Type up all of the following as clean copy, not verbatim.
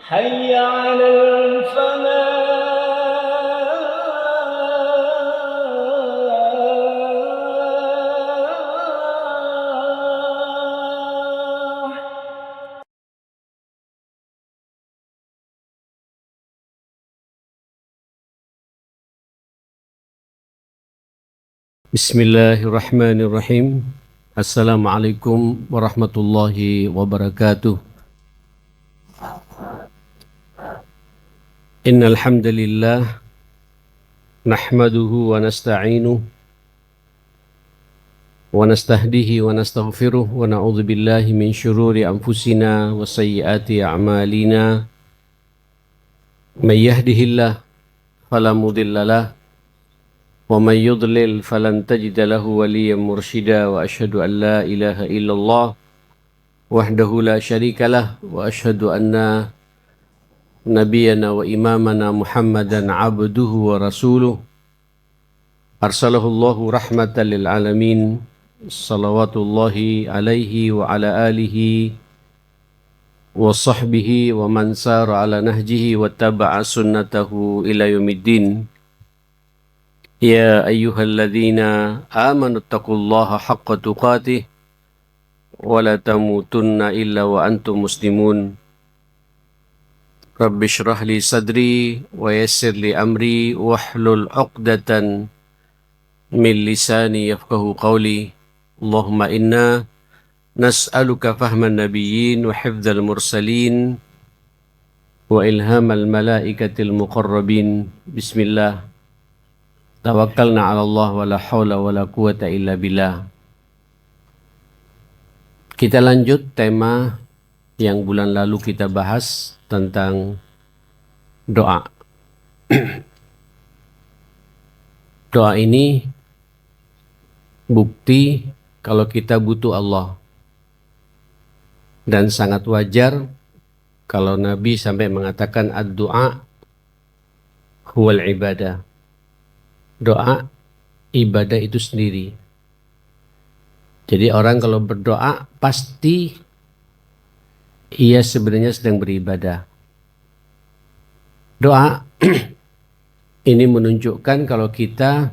حي على الفلاح. Bismillahirrahmanirrahim. Assalamualaikum warahmatullahi wabarakatuh. Innal hamdalillah nahmaduhu wa nasta'inuhu wa nastahdihi wa nastaghfiruh wa na'udzu billahi min syururi anfusina wa sayyiati a'malina. May yahdihillahu fala mudhillalah wa may yudlil falan tajida lahu waliyyan mursyida wa asyhadu an la ilaha illallah wahdahu la syarikalah wa asyhadu anna nabiyana wa imamana Muhammadan abduhu wa rasuluh arsalahu Allahu rahmatan lil alamin salawatullahi alaihi wa ala alihi wa sahbihi wa man sara ala nahjihi wa taba'a sunnatahu ila yaumiddin. Ya ayyuhalladzina amanu taqullaha haqqa tuqatih wa la tamutunna illa wa antum muslimun. Rabbi shrah li sadri wa yassir li amri wahlul 'uqdatan min lisani yafqahu qawli. Allahumma inna nas'aluka fahman nabiyyin wa hifdzal mursalin wa ilhamal malaikatil muqarrabin. Bismillah. Tawakkalna 'ala Allah wa la haula wa la quwata illa billah. Kita lanjut tema yang bulan lalu kita bahas tentang doa. Doa ini bukti kalau kita butuh Allah. Dan sangat wajar kalau Nabi sampai mengatakan ad-du'a huwal ibadah. Doa, ibadah itu sendiri. Jadi orang kalau berdoa pasti ia sebenarnya sedang beribadah. Doa ini menunjukkan kalau kita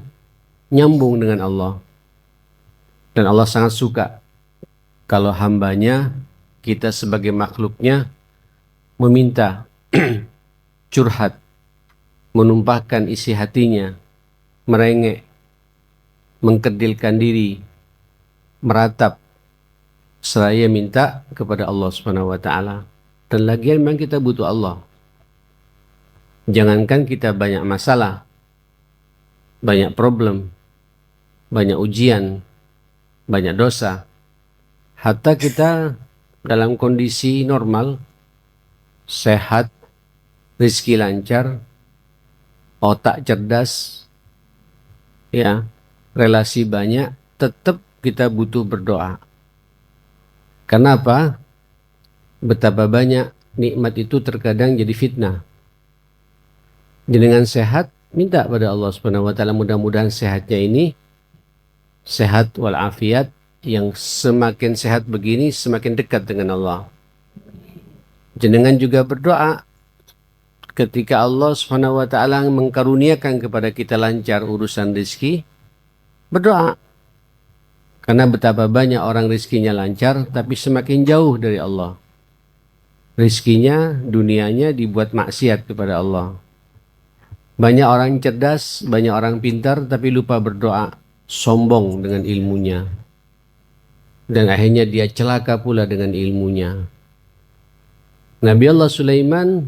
nyambung dengan Allah. Dan Allah sangat suka kalau hambanya, kita sebagai makhluknya, meminta, curhat, menumpahkan isi hatinya, merengek, mengkerdilkan diri, meratap, seraya minta kepada Allah Subhanahu wa taala. Dan lagian memang kita butuh Allah. Jangankan kita banyak masalah, banyak problem, banyak ujian, banyak dosa. Hatta kita dalam kondisi normal, sehat, rezeki lancar, otak cerdas, ya, relasi banyak, tetap kita butuh berdoa. Kenapa? Betapa banyak nikmat itu terkadang jadi fitnah. Dengan sehat, minta pada Allah Subhanahu wa taala mudah-mudahan sehatnya ini sehat walafiat, yang semakin sehat begini semakin dekat dengan Allah. Jenengan juga berdoa ketika Allah Subhanahu wa taala mengkaruniakan kepada kita lancar urusan rezeki, berdoa. Karena betapa banyak orang rezekinya lancar tapi semakin jauh dari Allah. Rezekinya, dunianya dibuat maksiat kepada Allah. Banyak orang cerdas, banyak orang pintar tapi lupa berdoa, sombong dengan ilmunya. Dan akhirnya dia celaka pula dengan ilmunya. Nabi Allah Sulaiman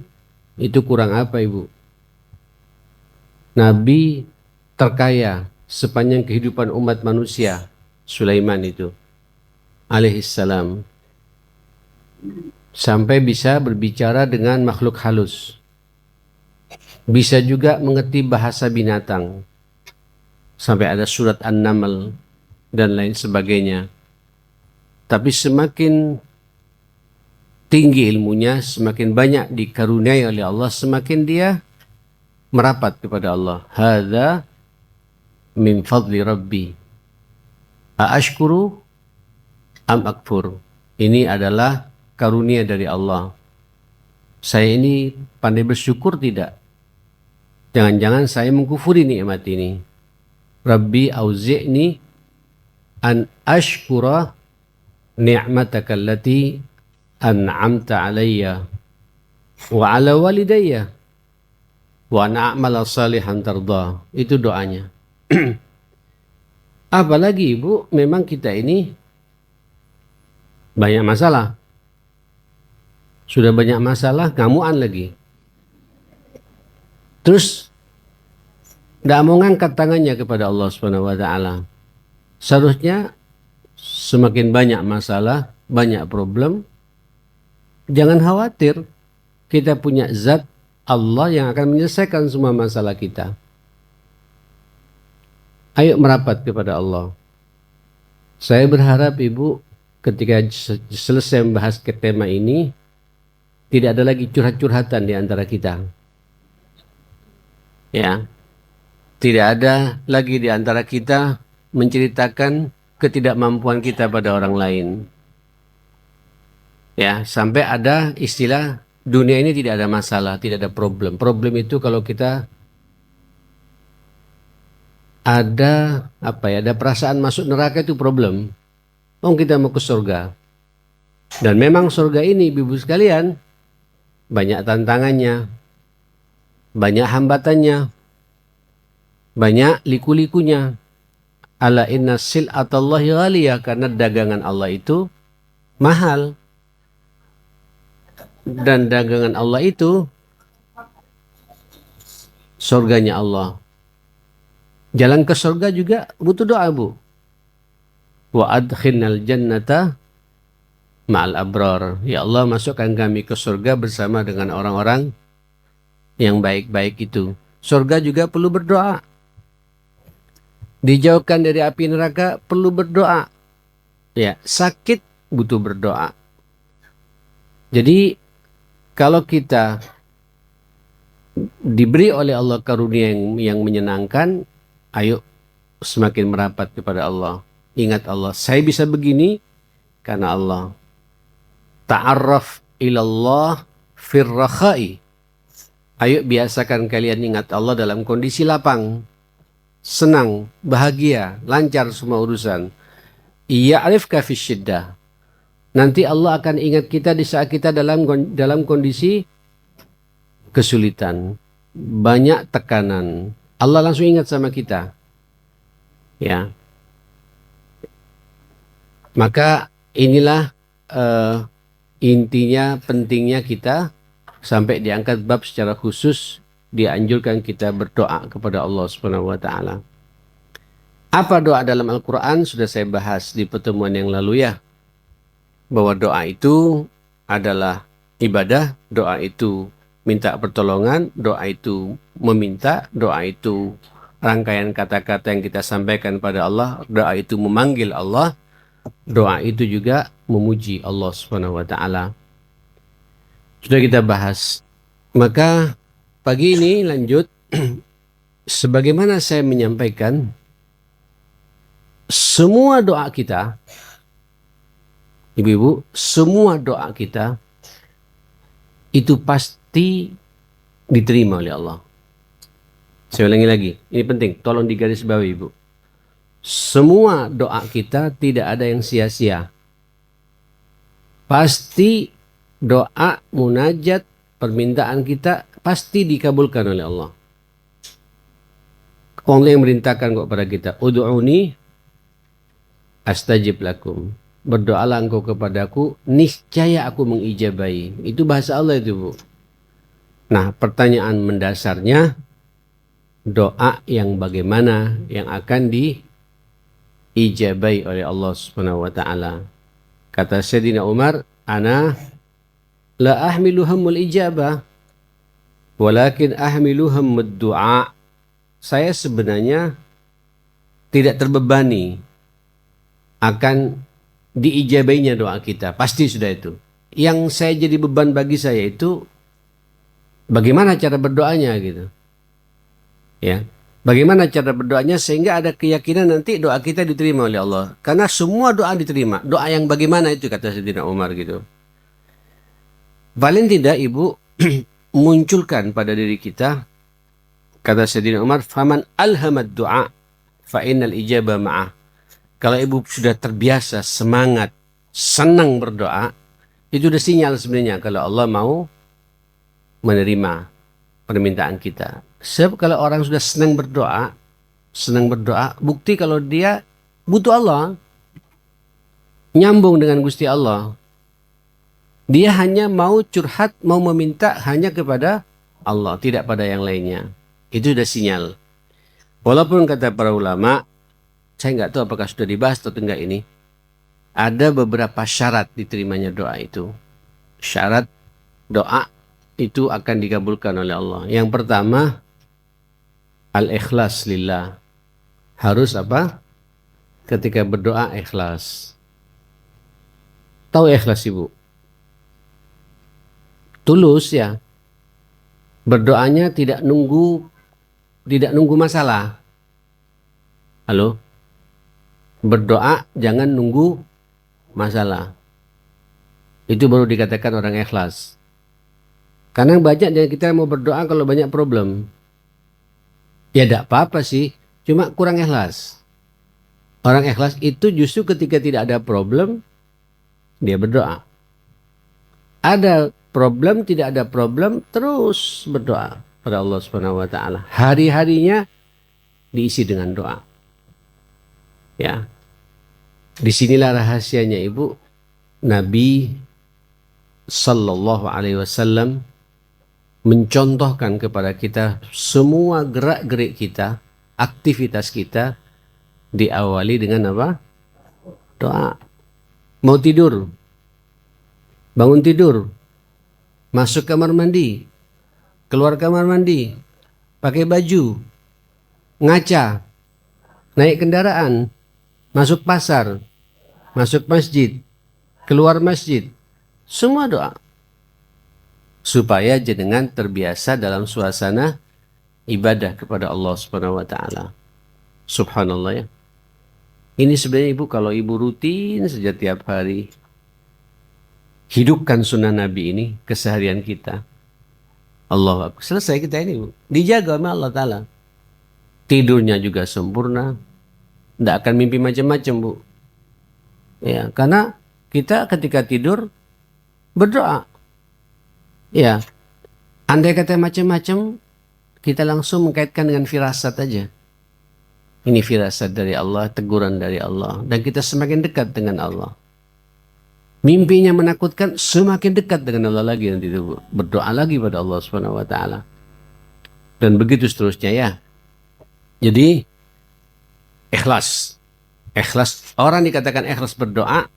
itu kurang apa, Ibu? Nabi terkaya sepanjang kehidupan umat manusia, Sulaiman itu alaihissalam, sampai bisa berbicara dengan makhluk halus, bisa juga mengerti bahasa binatang, sampai ada surat An-Naml dan lain sebagainya. Tapi semakin tinggi ilmunya, semakin banyak dikaruniai oleh Allah, semakin dia merapat kepada Allah. Hadza min fadli Rabbi. Aashkuru am akfur. Ini adalah karunia dari Allah. Saya ini pandai bersyukur tidak? Jangan-jangan saya mengkufuri nikmat ini. Rabbi auzi'ni an ashkura ni'mataka allati an'amta alayya wa ala walidayya wa an a'mala salihan tarda. Itu doanya. Apalagi Ibu, memang kita ini banyak masalah. Sudah banyak masalah, ngamuan lagi. Terus tidak mau ngangkat tangannya kepada Allah Subhanahu wa taala. Seharusnya semakin banyak masalah, banyak problem, jangan khawatir. Kita punya zat Allah yang akan menyelesaikan semua masalah kita. Ayo merapat kepada Allah. Saya berharap Ibu ketika selesai membahas ke tema ini, tidak ada lagi curhat-curhatan di antara kita. Ya, tidak ada lagi di antara kita menceritakan ketidakmampuan kita pada orang lain. Ya, sampai ada istilah dunia ini tidak ada masalah, tidak ada problem. Problem itu kalau kita ada ada perasaan masuk neraka itu problem. Kita mau ke surga. Dan memang surga ini, Ibu sekalian, banyak tantangannya, banyak hambatannya, banyak liku-likunya. Ala inna sil'atallahi ghaliyah, karena dagangan Allah itu mahal. Dan dagangan Allah itu surganya Allah. Jalan ke surga juga butuh doa, Bu. Wa adkhilnal jannata ma'al abrar. Ya Allah, masukkan kami ke surga bersama dengan orang-orang yang baik-baik itu. Surga juga perlu berdoa. Dijauhkan dari api neraka perlu berdoa. Ya, sakit butuh berdoa. Jadi kalau kita diberi oleh Allah karunia yang menyenangkan, ayo semakin merapat kepada Allah. Ingat Allah, saya bisa begini karena Allah. Ta'arraf ilallah firrakhai. Ayo biasakan kalian ingat Allah dalam kondisi lapang, senang, bahagia, lancar semua urusan. Ya'rifka fi syiddah. Nanti Allah akan ingat kita di saat kita dalam kondisi kesulitan, banyak tekanan. Allah langsung ingat sama kita. Ya. Maka inilah intinya, pentingnya kita sampai diangkat bab secara khusus, dianjurkan kita berdoa kepada Allah Subhanahu wa taala. Apa doa dalam Al-Qur'an sudah saya bahas di pertemuan yang lalu ya. Bahwa doa itu adalah ibadah, doa itu minta pertolongan, doa itu meminta, doa itu rangkaian kata-kata yang kita sampaikan pada Allah, doa itu memanggil Allah, doa itu juga memuji Allah Subhanahu wa taala. Sudah kita bahas. Maka pagi ini lanjut sebagaimana saya menyampaikan, semua doa kita, Ibu-ibu, semua doa kita itu pasti diterima oleh Allah. Saya ulangi lagi, ini penting, tolong digarisbawahi Ibu. Semua doa kita tidak ada yang sia-sia. Pasti doa, munajat, permintaan kita pasti dikabulkan oleh Allah. Allah yang merintahkan kepada kita, ud'uni astajib lakum. Berdoalah engkau kepadaku, niscaya aku mengijabahi. Itu bahasa Allah itu, Bu. Nah, pertanyaan mendasarnya, doa yang bagaimana yang akan diijabahi oleh Allah Subhanahu wa taala. Kata Sayyidina Umar, ana la ahmilu hammul ijabah, walakin ahmilu hammud du'a. Saya sebenarnya tidak terbebani akan diijabainya doa kita. Pasti sudah itu. Yang saya jadi beban bagi saya itu bagaimana cara berdoanya gitu. Ya. Bagaimana cara berdoanya sehingga ada keyakinan nanti doa kita diterima oleh Allah. Karena semua doa diterima. Doa yang bagaimana itu kata Sayyidina Umar gitu. Paling tidak Ibu, munculkan pada diri kita, kata Sayyidina Umar, faman alhamad du'a fa innal ijabah ma'ah. Kalau ibu sudah terbiasa semangat, senang berdoa, itu udah sinyal sebenarnya kalau Allah mau menerima permintaan kita. Sebab kalau orang sudah senang berdoa, bukti kalau dia butuh Allah, nyambung dengan Gusti Allah. Dia hanya mau curhat, mau meminta hanya kepada Allah, tidak pada yang lainnya. Itu sudah sinyal. Walaupun kata para ulama, saya nggak tahu apakah sudah dibahas atau enggak ini, ada beberapa syarat diterimanya doa itu. Syarat doa itu akan dikabulkan oleh Allah. Yang pertama, al-ikhlas lillah. Harus apa? Ketika berdoa ikhlas. Tahu ikhlas ibu? Tulus ya. Berdoanya tidak nunggu masalah. Halo? Berdoa jangan nunggu masalah. Itu baru dikatakan orang ikhlas. Karena banyak dari kita mau berdoa kalau banyak problem. Ya tidak apa-apa sih, cuma kurang ikhlas. Orang ikhlas itu justru ketika tidak ada problem, dia berdoa. Ada problem, tidak ada problem, terus berdoa pada Allah Subhanahu wa taala. Hari-harinya diisi dengan doa. Ya. Disinilah rahasianya ibu. Nabi sallallahu alaihi wasallam mencontohkan kepada kita semua gerak-gerik kita, aktivitas kita diawali dengan apa? Doa. Mau tidur, bangun tidur, masuk kamar mandi, keluar kamar mandi, pakai baju, ngaca, naik kendaraan, masuk pasar, masuk masjid, keluar masjid, semua doa. Supaya jenengan terbiasa dalam suasana ibadah kepada Allah Subhanahu wa taala. Subhanallah ya. Ini sebenarnya ibu, kalau ibu rutin saja tiap hari hidupkan sunnah Nabi ini keseharian kita. Allah Akbar. Selesai kita ini bu. Dijaga oleh Allah Ta'ala. Tidurnya juga sempurna. Tidak akan mimpi macam-macam bu. Ya, karena kita ketika tidur berdoa. Ya, andai kata macam-macam, kita langsung mengkaitkan dengan firasat aja. Ini firasat dari Allah, teguran dari Allah. Dan kita semakin dekat dengan Allah. Mimpinya menakutkan, semakin dekat dengan Allah lagi. Nanti itu berdoa lagi pada Allah Subhanahu wa taala. Dan begitu seterusnya ya. Jadi, ikhlas. Ikhlas, orang dikatakan ikhlas berdoa,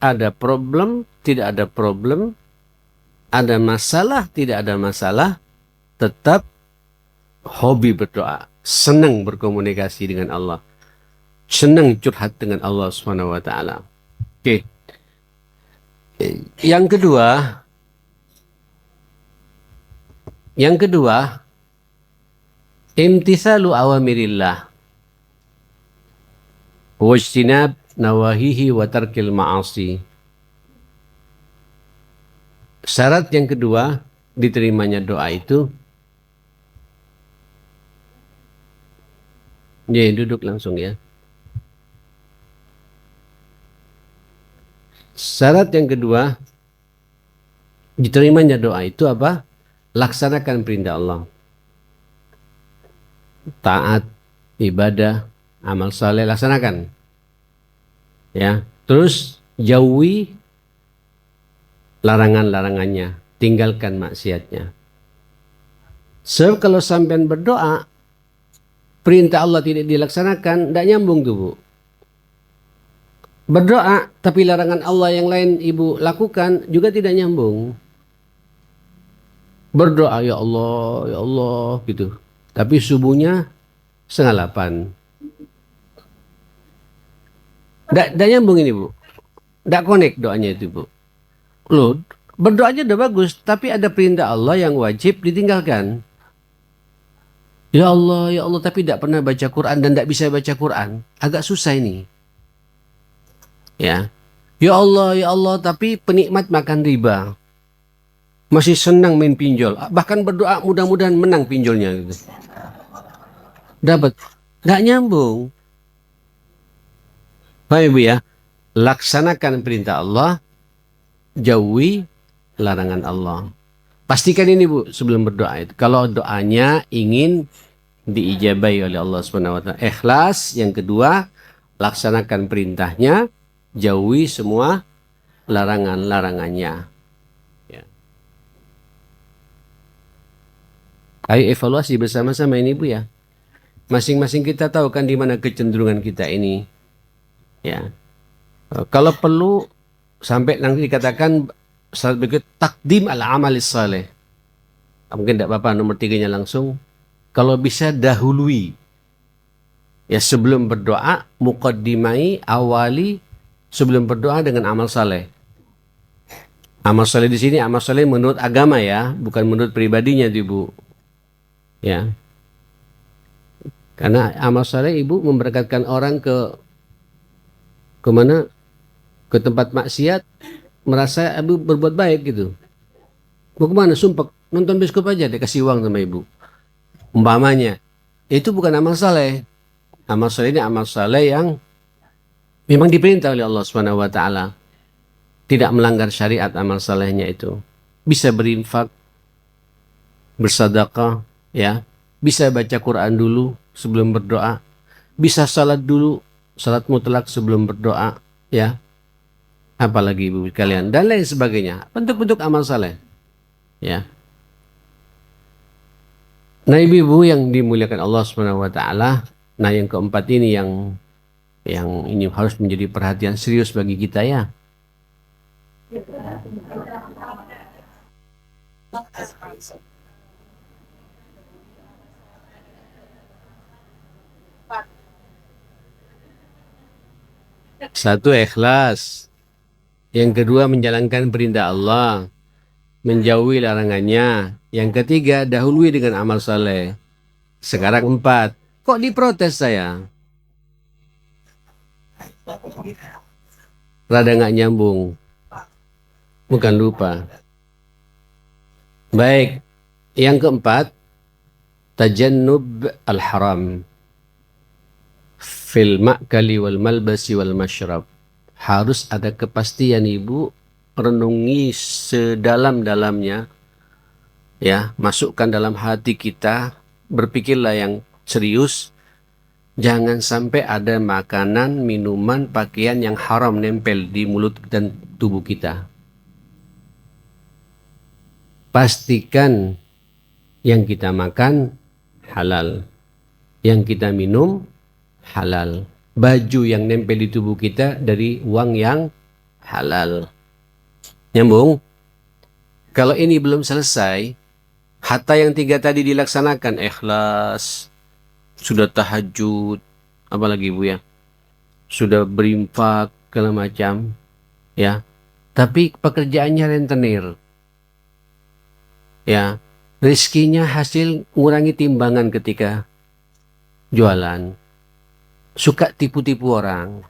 ada problem, tidak ada problem, ada masalah, tidak ada masalah, tetap hobi berdoa, senang berkomunikasi dengan Allah, senang curhat dengan Allah Subhanahu wa taala. Oke. Yang kedua, imtithalu awamirillah wajtinab nawahihi wa tarkil ma'asi. Syarat yang kedua diterimanya doa itu, ya duduk langsung ya. Syarat yang kedua diterimanya doa itu apa? Laksanakan perintah Allah. Taat, ibadah, amal saleh laksanakan. Ya, terus jauhi larangan-larangannya, tinggalkan maksiatnya. Sebab kalau sampean berdoa, perintah Allah tidak dilaksanakan, tidak nyambung tuh bu. Berdoa, tapi larangan Allah yang lain ibu lakukan juga tidak nyambung. Berdoa, ya Allah, gitu. Tapi subuhnya 7:30. Tidak nyambung ini bu. Tidak connect doanya itu bu. Loh, berdoanya udah bagus, tapi ada perintah Allah yang wajib ditinggalkan. Ya Allah, tapi tidak pernah baca Quran dan tidak bisa baca Quran. Agak susah ini. Ya Allah, tapi penikmat makan riba. masih senang main pinjol, bahkan berdoa mudah-mudahan menang pinjolnya gitu. Dapat, nggak nyambung. Paham Ibu ya? Laksanakan perintah Allah, jauhi larangan Allah. Pastikan ini Bu sebelum berdoa itu. Kalau doanya ingin diijabahi oleh Allah SWT. Ikhlas. Yang kedua, laksanakan perintahnya, jauhi semua larangan-larangannya. Ya. Ayo evaluasi bersama-sama ini Bu ya. Masing-masing kita tahu kan di mana kecenderungan kita ini. Ya. Kalau perlu sampai nanti dikatakan syarat berikut takdim al-amalis saleh. Mungkin tidak apa-apa nomor 3-nya langsung. Kalau bisa dahului. Ya sebelum berdoa, muqaddimai, awali sebelum berdoa dengan amal saleh. Amal saleh di sini amal saleh menurut agama ya, bukan menurut pribadinya Ibu. Ya. Karena amal saleh Ibu memberkatkan orang ke mana? Ke tempat maksiat, merasa Ibu berbuat baik gitu. Mau kemana? Sumpah, nonton bioskop aja, dia kasih uang sama Ibu. Umpamanya, itu bukan amal saleh. Amal saleh ini amal saleh yang memang diperintah oleh Allah SWT. Tidak melanggar syariat amal salehnya itu. Bisa berinfak, bersedekah, ya. Bisa baca Quran dulu sebelum berdoa. Bisa salat dulu, salat mutlak sebelum berdoa, ya. Apalagi Ibu kalian dan lain sebagainya. Bentuk-bentuk amal saleh. Ya. Nah Ibu yang dimuliakan Allah SWT. Nah yang keempat ini yang ini harus menjadi perhatian serius bagi kita ya. Satu, ikhlas. Yang kedua, menjalankan perintah Allah, menjauhi larangannya. Yang ketiga, dahului dengan amal saleh. Sekarang 4. Kok diprotes saya? Rada nggak nyambung. Bukan lupa. Baik. Yang keempat, tajannub al-haram fil ma'kali wal malbasi wal masyrab. Harus ada kepastian Ibu, renungi sedalam-dalamnya, ya, masukkan dalam hati kita, berpikirlah yang serius, jangan sampai ada makanan, minuman, pakaian yang haram nempel di mulut dan tubuh kita. Pastikan yang kita makan halal, yang kita minum halal. Baju yang nempel di tubuh kita dari uang yang halal. Nyambung? Kalau ini belum selesai, hatta yang 3 tadi dilaksanakan, ikhlas, sudah tahajud, apalagi Bu ya, sudah berinfak, segala macam, ya, tapi pekerjaannya rentenir, ya, rezekinya hasil ngurangi timbangan ketika jualan. Suka tipu-tipu orang.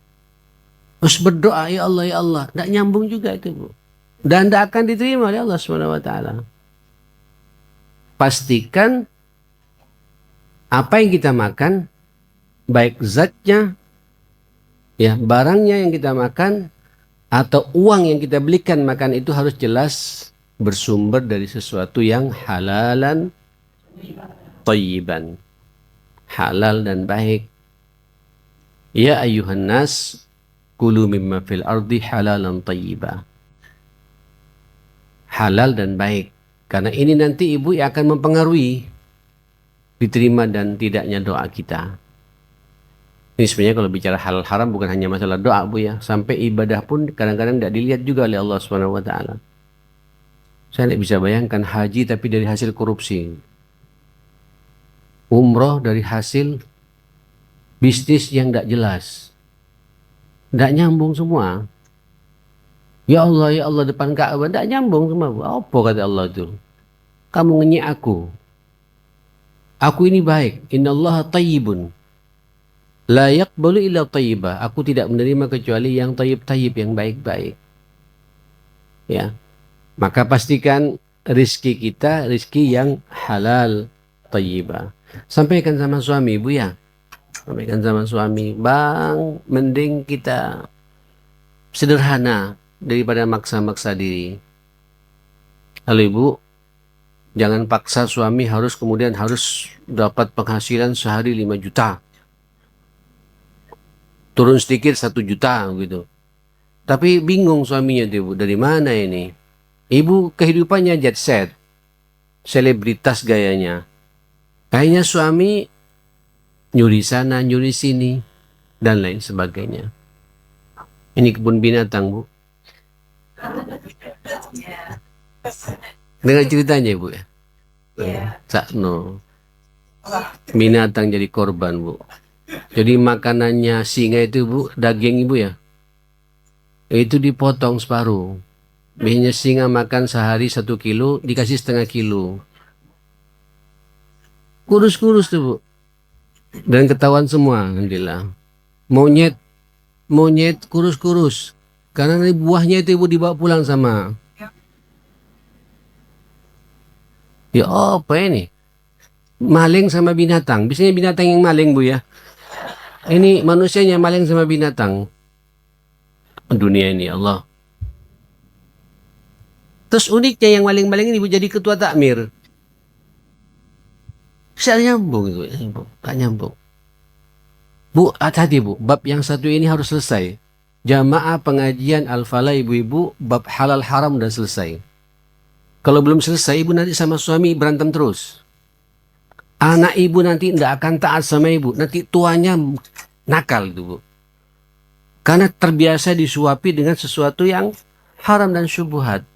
Terus berdoa, ya Allah, tidak nyambung juga itu Bu. Dan tidak akan diterima oleh Allah SWT. Pastikan apa yang kita makan, baik zatnya, ya, barangnya yang kita makan, atau uang yang kita belikan makan itu harus jelas bersumber dari sesuatu yang halalan, thayyiban. Halal dan baik. Ya ayuhan nas, kulu mimma fil ardi halalan tayyiba. Halal dan baik. Karena ini nanti Ibu yang akan mempengaruhi diterima dan tidaknya doa kita. Ini sebenarnya kalau bicara halal haram bukan hanya masalah doa Bu ya. Sampai ibadah pun kadang-kadang tidak dilihat juga oleh Allah SWT. Saya tidak bisa bayangkan haji tapi dari hasil korupsi. Umroh dari hasil bisnis yang tidak jelas. Tidak nyambung semua. Ya Allah depan Ka'bah. Tidak nyambung semua. Apa kata Allah itu? Kamu ngenyek aku. Aku ini baik. Innallaha tayyibun. La yaqbalu illa tayyibah. Aku tidak menerima kecuali yang tayyib-tayyib, yang baik-baik. Ya. Maka pastikan rizki kita rizki yang halal, thayyibah. Sampaikan sama suami, Bu ya. Sampaikan sama suami, Bang, mending kita sederhana daripada maksa-maksa diri. Lalu Ibu, jangan paksa suami kemudian harus dapat penghasilan sehari 5 juta. Turun sedikit 1 juta gitu. Tapi bingung suaminya tuh, Ibu, dari mana ini? Ibu kehidupannya jet set, selebritas gayanya. Kayaknya suami nyuri sana, nyuri sini, dan lain sebagainya. Ini kebun binatang, Bu. Dengar ceritanya, Ibu ya? Sakno. Binatang jadi korban, Bu. Jadi makanannya singa itu, Bu, daging, Ibu ya. Itu dipotong separuh. Biasanya singa makan sehari 1 kilo, dikasih setengah kilo. Kurus-kurus tuh, Bu. Dan ketahuan semua, alhamdulillah. Monyet kurus-kurus. Karena buahnya itu Ibu dibawa pulang sama. Ya apa ini? Maling sama binatang. Biasanya binatang yang maling, Bu ya. Ini manusianya maling sama binatang. Dunia ini Allah. Terus uniknya yang maling-maling ini Bu jadi ketua takmir. Saya nyambung itu, tak nyambung. Bu, hati-hati Bu, bab yang satu ini harus selesai. Jamaah pengajian Al-Falah ibu-ibu, bab halal haram udah selesai. Kalau belum selesai, ibu nanti sama suami berantem terus. Anak ibu nanti tidak akan taat sama ibu. Nanti tuanya nakal itu, Bu. Karena terbiasa disuapi dengan sesuatu yang haram dan syubhat.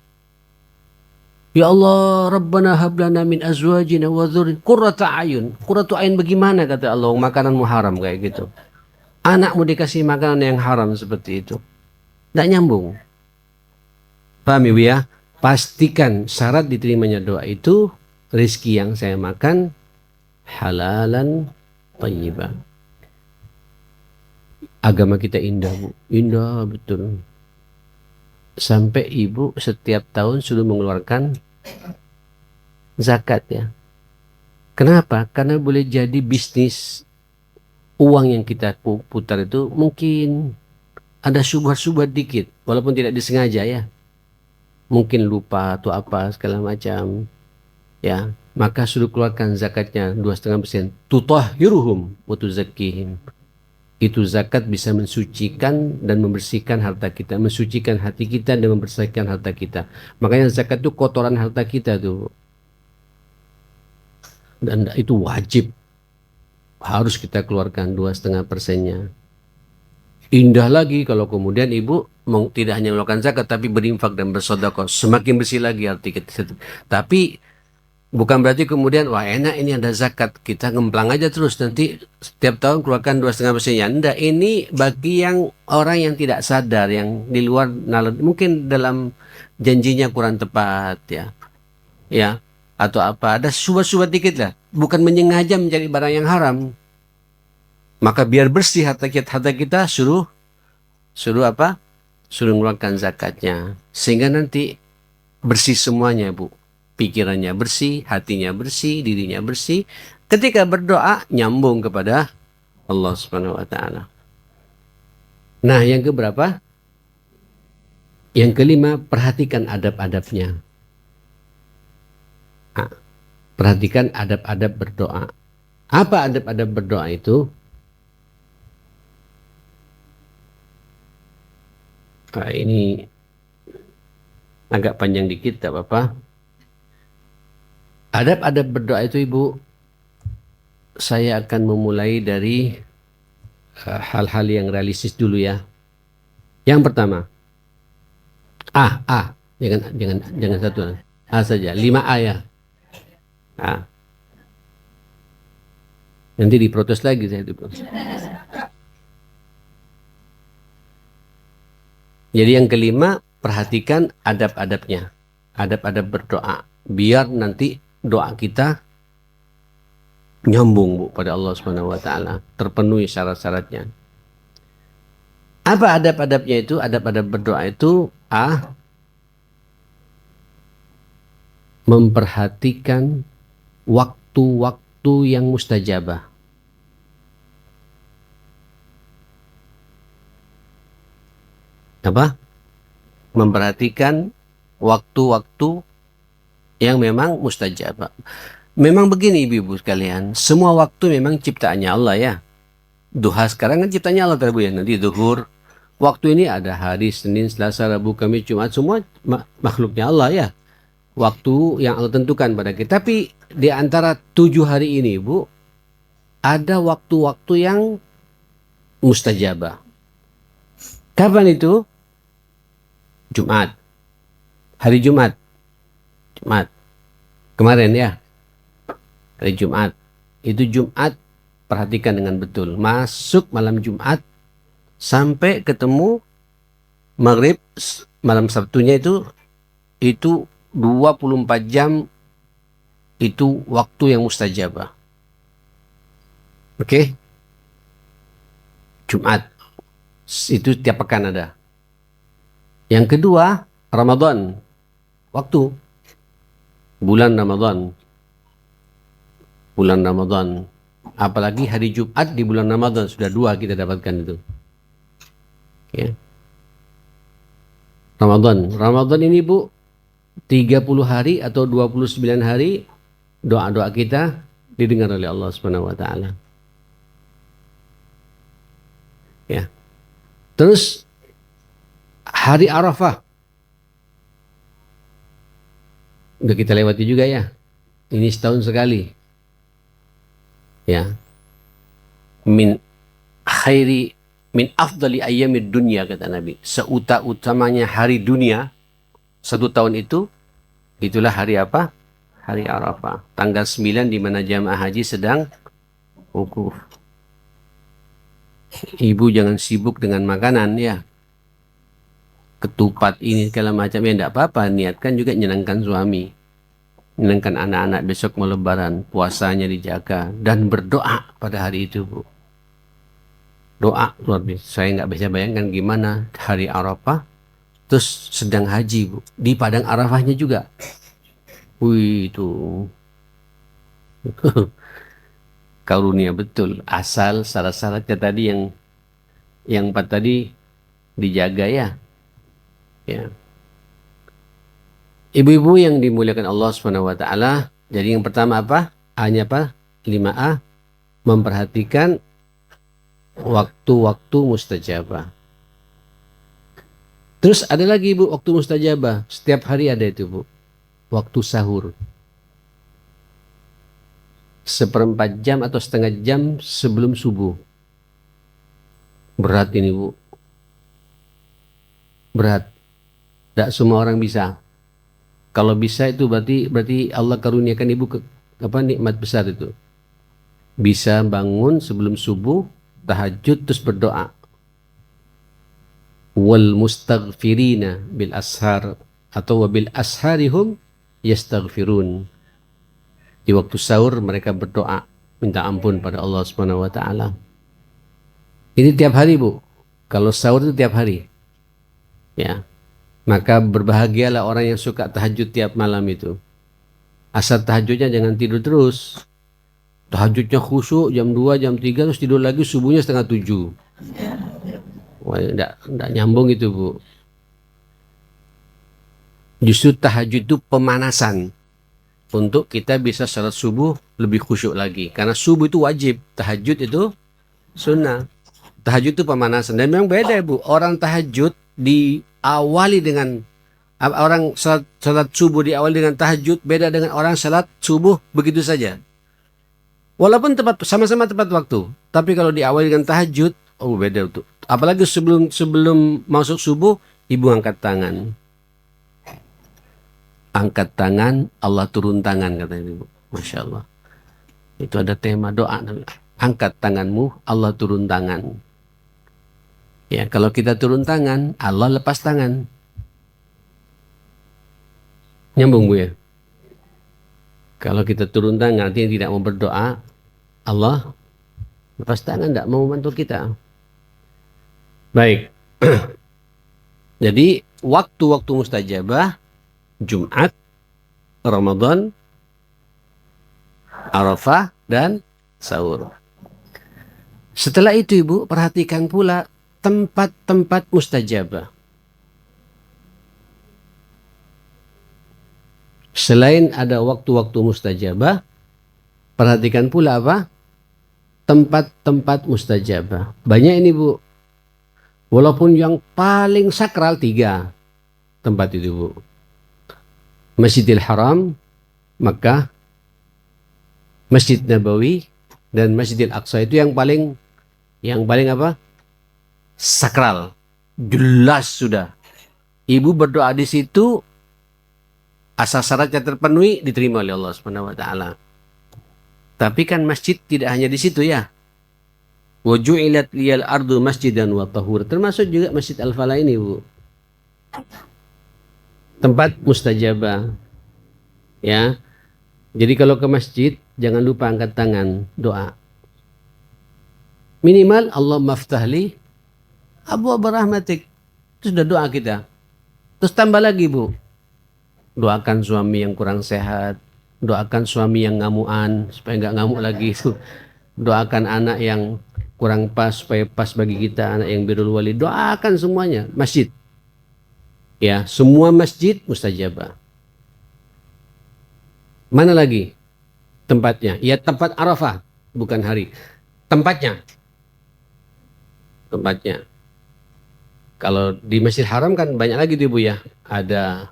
Ya Allah, Rabbana hablana min azwajina wa dzurriyyah qurrata ayun. Qurratu ayun bagaimana kata Allah, makananmu haram kayak gitu. Anakmu dikasih makanan yang haram seperti itu. Tidak nyambung. Paham Ibu ya? Pastikan syarat diterimanya doa itu rezeki yang saya makan halalan thayyibah. Agama kita indah, Bu. Indah betul. Sampai ibu setiap tahun sudah mengeluarkan zakat ya. Kenapa? Karena boleh jadi bisnis uang yang kita putar itu mungkin ada subhat-subhat dikit, walaupun tidak disengaja ya. Mungkin lupa atau apa segala macam. Ya, maka suruh keluarkan zakatnya 2,5%. Tutahhiruhum wa tuzakkihim. Itu zakat bisa mensucikan dan membersihkan harta kita, mensucikan hati kita dan membersihkan harta kita. Makanya zakat itu kotoran harta kita tuh. Dan itu wajib. Harus kita keluarkan 2,5%-nya. Indah lagi kalau kemudian ibu tidak hanya melakukan zakat tapi berinfak dan bersedekah, semakin bersih lagi arti kita. Tapi bukan berarti kemudian wah enak ini ada zakat kita ngemplang aja terus nanti setiap tahun keluarkan 2,5%-nya. Enggak, ini bagi yang orang yang tidak sadar, yang di luar nalar, mungkin dalam janjinya kurang tepat ya atau apa, ada subhat-subhat dikit lah, bukan menyengaja mencari barang yang haram. Maka biar bersih harta kita suruh apa? Suruh mengeluarkan zakatnya. Sehingga nanti bersih semuanya, Bu. Pikirannya bersih, hatinya bersih, dirinya bersih. Ketika berdoa nyambung kepada Allah Subhanahu wa taala. Nah, yang keberapa? Yang kelima, perhatikan adab-adabnya. Nah, perhatikan adab-adab berdoa. Apa adab-adab berdoa itu? Nah, ini agak panjang dikit, tak apa-apa. Adab-adab berdoa itu Ibu, saya akan memulai dari hal-hal yang realistis dulu ya. Yang pertama, jangan satu, A saja, 5A ya. Nanti diprotes lagi saya itu. Jadi yang kelima, perhatikan adab-adabnya. Adab-adab berdoa. Biar nanti doa kita nyambung, Bu, pada Allah Subhanahu wa taala, terpenuhi syarat-syaratnya. Apa adab-adabnya itu? Adab-adab berdoa itu memperhatikan waktu-waktu yang mustajabah. Apa? Memperhatikan waktu-waktu yang memang mustajabah. Memang begini ibu-ibu sekalian, semua waktu memang ciptaannya Allah ya. Duha sekarang kan ciptaannya Allah Bu ya. Nanti zuhur, waktu ini ada hari Senin, Selasa, Rabu, Kamis, Jumat, semua makhluknya Allah ya. Waktu yang Allah tentukan pada kita. Tapi di antara 7 hari ini Bu, ada waktu-waktu yang mustajabah. Kapan itu? Jumat. Hari Jumat. Jumat. Kemarin ya. Hari Jumat. Itu Jumat, perhatikan dengan betul. Masuk malam Jumat sampai ketemu maghrib malam Sabtunya itu 24 jam itu waktu yang mustajabah. Oke? Jumat. Itu tiap pekan ada. Yang kedua, Ramadan. Waktu. Bulan Ramadan. Bulan Ramadan. Apalagi hari Jumat di bulan Ramadan. Sudah 2 kita dapatkan itu. Ya. Ramadan. Ramadan ini Bu, 30 hari atau 29 hari doa-doa kita didengar oleh Allah Subhanahu wa taala. Ya. Terus hari Arafah. Udah kita lewati juga ya. Ini setahun sekali. Ya. Min afdali ayyamid dunya kata Nabi. Seuta-utamanya hari dunia 1 tahun itu, itulah hari apa? Hari Arafah. Tanggal 9 di mana jamaah haji sedang wukuf. Ibu jangan sibuk dengan makanan ya. Ketupat ini segala macam ya enggak apa-apa, niatkan juga menyenangkan suami. Menyenangkan anak-anak besok mau lebaran, puasanya dijaga dan berdoa pada hari itu Bu. Doa luar biasa. Saya nggak bisa bayangkan gimana hari Arafah terus sedang haji Bu. Di padang Arafahnya juga. Wih itu karunia betul. Asal syarat-syaratnya tadi yang 4 tadi dijaga ya. Ya. Ibu-ibu yang dimuliakan Allah Subhanahu wa taala, jadi yang pertama apa? A-nya apa? 5A, memperhatikan waktu-waktu mustajabah. Terus ada lagi Bu, waktu mustajabah. Setiap hari ada itu Bu. Waktu sahur. 1/4 jam atau setengah jam sebelum subuh. Berat ini Bu. Berat. Tidak semua orang bisa. Kalau bisa itu berarti Allah karuniakan ibu nikmat besar itu. Bisa bangun sebelum subuh, tahajud terus berdoa. Wal mustaghfirina bil ashar atau wabil asharihum yastaghfirun. Di waktu sahur mereka berdoa minta ampun pada Allah Subhanahu wa taala. Ini tiap hari Bu. Kalau sahur itu tiap hari. Ya. Maka berbahagialah orang yang suka tahajud tiap malam itu. Asal tahajudnya jangan tidur terus. Tahajudnya khusyuk jam 2, jam 3 terus tidur lagi subuhnya 6:30. Wah, enggak nyambung itu Bu. Justru tahajud itu pemanasan untuk kita bisa salat subuh lebih khusyuk lagi. Karena subuh itu wajib, tahajud itu sunnah. Tahajud itu pemanasan. Dan memang beda Bu. Orang tahajud diawali dengan orang salat subuh diawali dengan tahajud beda dengan orang salat subuh begitu saja. Walaupun sama-sama tepat waktu, tapi kalau diawali dengan tahajud, oh beda tuh. Apalagi sebelum masuk subuh, ibu angkat tangan. Angkat tangan, Allah turun tangan kata ibu. Masya Allah. Itu ada tema doa. Angkat tanganmu, Allah turun tangan. Ya, kalau kita turun tangan, Allah lepas tangan. Nyambung Bu ya? Kalau kita turun tangan, artinya tidak mau berdoa, Allah lepas tangan, tidak mau membantu kita. Baik. Jadi, waktu-waktu mustajabah, Jumat, Ramadan, Arafah, dan sahur. Setelah itu Ibu, perhatikan pula tempat-tempat mustajabah. Selain ada waktu-waktu mustajabah, perhatikan pula apa? Tempat-tempat mustajabah. Banyak ini Bu. Walaupun yang paling sakral 3 tempat itu Bu. Masjidil Haram, Makkah, Masjid Nabawi, dan Masjidil Aqsa itu yang paling apa? Sakral. Jelas sudah. Ibu berdoa di situ, asal syaratnya terpenuhi, diterima oleh Allah Subhanahu wa taala. Tapi kan masjid tidak hanya di situ ya. Wa ju'ilat liyal ardu masjidan wa tahur. Termasuk juga Masjid Al-Falah ini, Bu. Tempat mustajabah. Ya. Jadi kalau ke masjid, jangan lupa angkat tangan, doa. Minimal Allah maftahli abwaab rahmatik. Itu sudah doa kita. Terus tambah lagi, Bu. Doakan suami yang kurang sehat, doakan suami yang ngamuan supaya nggak ngamuk lagi. Doakan anak yang kurang pas supaya pas bagi kita, anak yang birrul wali. Doakan semuanya, masjid. Ya, semua masjid mustajabah. Mana lagi tempatnya? Ya, tempat Arafah, bukan hari. Tempatnya. Kalau di Masjid Haram kan banyak lagi tuh Bu ya. Ada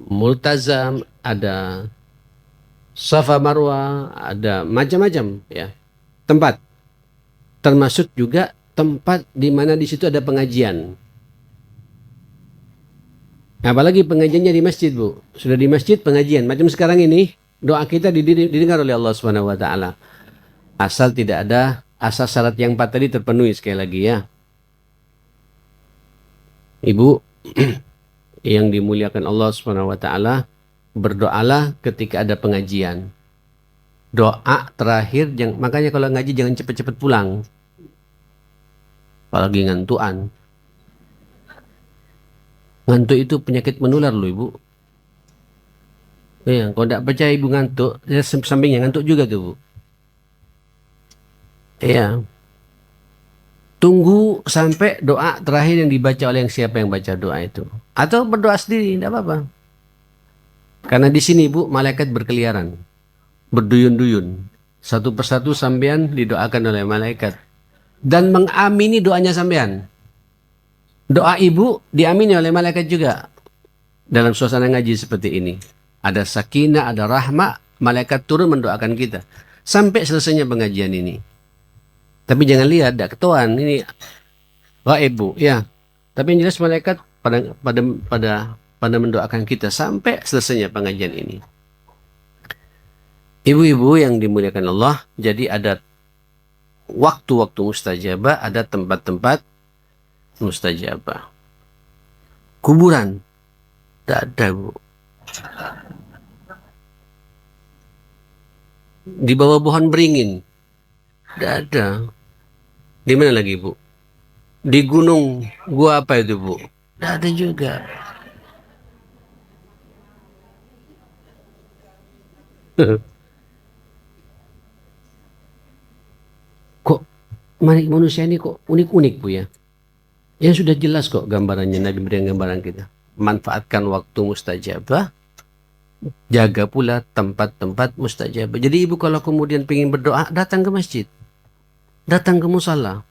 multazam, ada Safa Marwah, ada macam-macam ya tempat. Termasuk juga tempat di mana di situ ada pengajian. Apalagi pengajiannya di masjid, Bu. Sudah di masjid pengajian. Macam sekarang ini, doa kita didengar oleh Allah Subhanahu wa taala. Asal tidak ada asas syarat yang 4 tadi terpenuhi sekali lagi ya. Ibu yang dimuliakan Allah Subhanahu wa taala, berdoalah ketika ada pengajian. Doa terakhir, makanya kalau ngaji jangan cepat-cepat pulang. Apalagi ngantuan. Ngantuk itu penyakit menular loh Ibu. Ya, kalau tidak percaya Ibu ngantuk, sampingnya ngantuk juga tuh Bu. Iya. Tunggu sampai doa terakhir yang dibaca oleh siapa yang baca doa itu. Atau berdoa sendiri, tidak apa-apa. Karena di sini Bu, malaikat berkeliaran. Berduyun-duyun. Satu persatu sampean didoakan oleh malaikat. Dan mengamini doanya sampean. Doa Ibu diamini oleh malaikat juga. Dalam suasana ngaji seperti ini. Ada sakinah, ada rahmah, malaikat turun mendoakan kita. Sampai selesainya pengajian ini. Tapi jangan lihat, tidak ketahuan. Ini gaib Bu. Ya. Tapi yang jelas malaikat pada mendoakan kita sampai selesainya pengajian ini. Ibu-ibu yang dimuliakan Allah, jadi ada waktu-waktu mustajabah, ada tempat-tempat mustajabah. Kuburan tidak ada Bu. Di bawah pohon beringin tidak ada. Di mana lagi Bu? Di gunung gua apa itu Bu? Tidak ada juga. Kok manusia ini kok unik-unik Bu ya? Yang sudah jelas kok gambarannya, Nabi berikan gambaran kita. Manfaatkan waktu mustajabah, jaga pula tempat-tempat mustajabah. Jadi Ibu kalau kemudian ingin berdoa, datang ke masjid. Datang ke musala.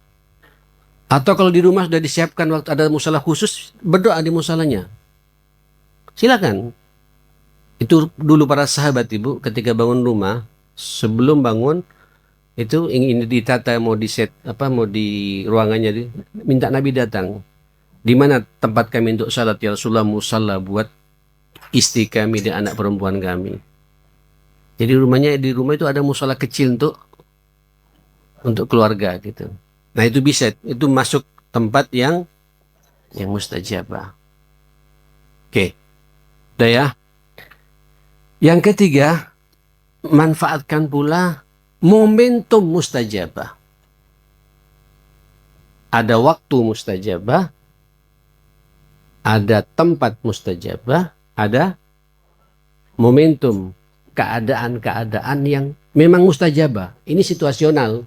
Atau kalau di rumah sudah disiapkan waktu ada musala khusus, berdoa di musalanya. Silakan. Itu dulu para sahabat Ibu ketika bangun rumah, sebelum bangun itu ingin ditata, mau di set mau di ruangannya, minta Nabi datang. Di mana tempat kami untuk salat ya Rasulullah? Musalla buat istri kami dan anak perempuan kami. Jadi di rumah itu ada musala kecil untuk keluarga gitu. Nah itu bisa, itu masuk tempat yang mustajabah. Oke, udah ya. Yang ketiga, manfaatkan pula momentum mustajabah. Ada waktu mustajabah, ada tempat mustajabah, ada momentum, keadaan-keadaan yang memang mustajabah. Ini situasional.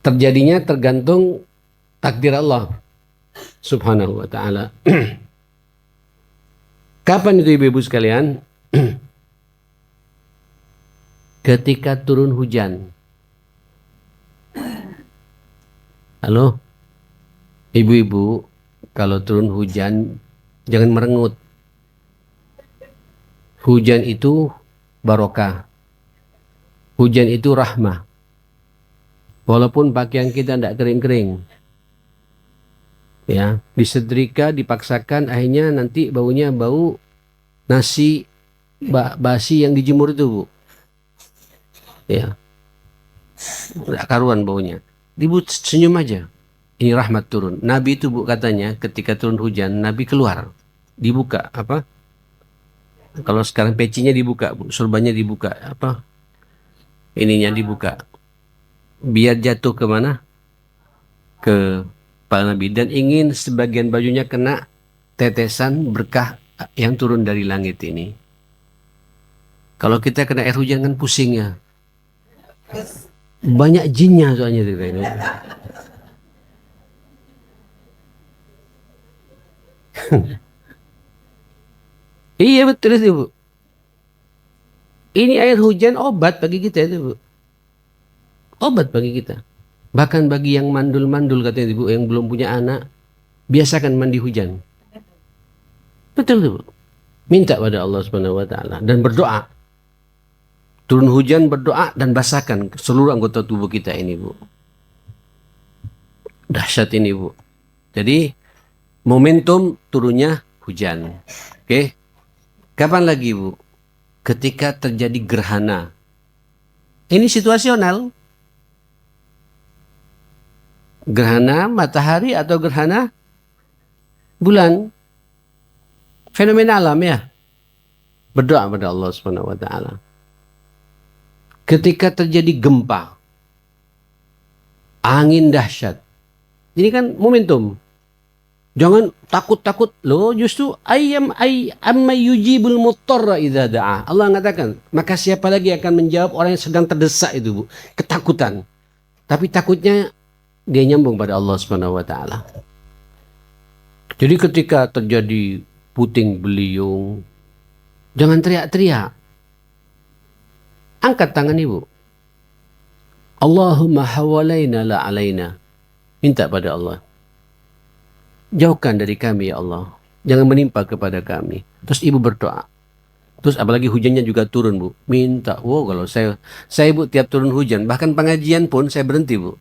Terjadinya tergantung takdir Allah subhanahu wa ta'ala. Kapan itu ibu-ibu sekalian? Ketika turun hujan. Halo? Ibu-ibu, kalau turun hujan, jangan merengut. Hujan itu barokah. Hujan itu rahmah. Walaupun pakaian kita tidak kering-kering. Ya, disetrika, dipaksakan, akhirnya nanti baunya bau nasi basi yang dijemur itu, Bu. Ya, tidak karuan baunya. Ibu senyum aja. Ini rahmat turun. Nabi itu, Bu, katanya ketika turun hujan, Nabi keluar. Dibuka, apa? Kalau sekarang pecinya dibuka, Bu. Surbannya dibuka. Apa? Ininya dibuka. Biar jatuh ke mana? Ke kepala Nabi. Dan ingin sebagian bajunya kena tetesan berkah yang turun dari langit ini. Kalau kita kena air hujan kan pusing ya. Banyak jinnya soalnya ini. Iya betul itu, Bu. Ini air hujan obat bagi kita itu, Bu. Obat bagi kita. Bahkan bagi yang mandul-mandul katanya Ibu, yang belum punya anak, biasakan mandi hujan. Betul itu, Bu. Minta pada Allah Subhanahu wa taala dan berdoa. Turun hujan, berdoa dan basahkan seluruh anggota tubuh kita ini, Bu. Dahsyat ini, Bu. Jadi momentum turunnya hujan. Oke. Kapan lagi, Bu? Ketika terjadi gerhana. Ini situasional. Gerhana matahari atau gerhana bulan. Fenomena alam ya. Berdoa pada Allah Subhanahu wa taala. Ketika terjadi gempa, angin dahsyat. Ini kan momentum. Jangan takut-takut loh, justru amma yujibul muttarra idza da'a. Allah mengatakan, maka siapa lagi akan menjawab orang yang sedang terdesak itu, Bu? Ketakutan. Tapi takutnya dia nyambung pada Allah Subhanahu wa taala. Jadi ketika terjadi puting beliung, jangan teriak-teriak. Angkat tangan Ibu. Allahumma hawalaina la alaina. Minta pada Allah. Jauhkan dari kami ya Allah. Jangan menimpa kepada kami. Terus Ibu berdoa. Terus apalagi hujannya juga turun, Bu. Minta. Wow, kalau saya Bu tiap turun hujan, bahkan pengajian pun saya berhenti, Bu.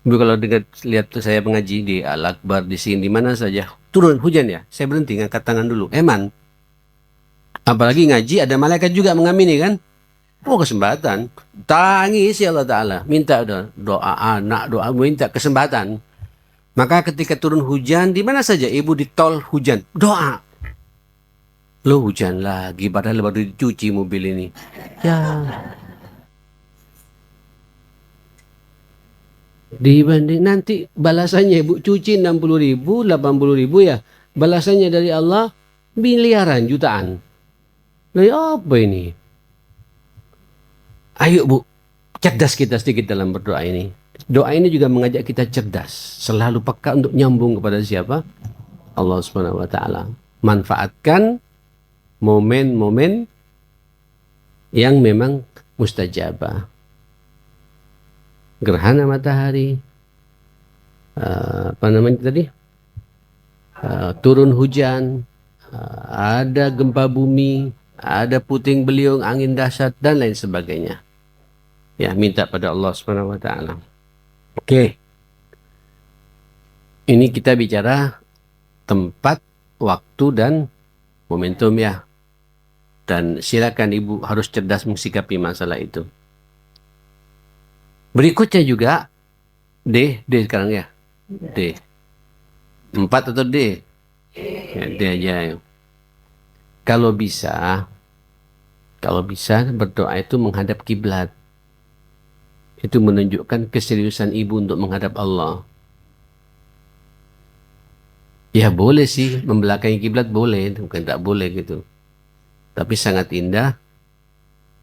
Ibu kalau lihat saya mengaji di Al-Akbar, di sini, di mana saja. Turun hujan ya, saya berhenti ngangkat tangan dulu. Eman. Apalagi ngaji ada malaikat juga mengamini kan. Oh kesempatan. Tangis ya Allah Ta'ala. Minta doa anak, doa minta kesempatan. Maka ketika turun hujan, di mana saja Ibu di tol hujan, doa. Lo hujan lagi, padahal baru dicuci mobil ini. Ya. Dibanding nanti balasannya Ibu cuci 60.000, 80.000 ya. Balasannya dari Allah miliaran, jutaan. Lah apa ini? Ayo Bu, cerdas kita sedikit dalam berdoa ini. Doa ini juga mengajak kita cerdas, selalu peka untuk nyambung kepada siapa? Allah Subhanahu wa taala. Manfaatkan momen-momen yang memang mustajabah. Gerhana matahari, apa namanya tadi? Turun hujan, ada gempa bumi, ada puting beliung, angin dahsyat dan lain sebagainya. Ya, minta pada Allah Subhanahu wa taala. Oke. Ini kita bicara tempat, waktu dan momentum ya. Dan silakan Ibu harus cerdas mensikapi masalah itu. Berikutnya juga D sekarang ya. D. 4 atau D? Ya, D aja. Kalau bisa berdoa itu menghadap kiblat. Itu menunjukkan keseriusan Ibu untuk menghadap Allah. Ya boleh sih, membelakangi kiblat boleh, bukan tak boleh gitu. Tapi sangat indah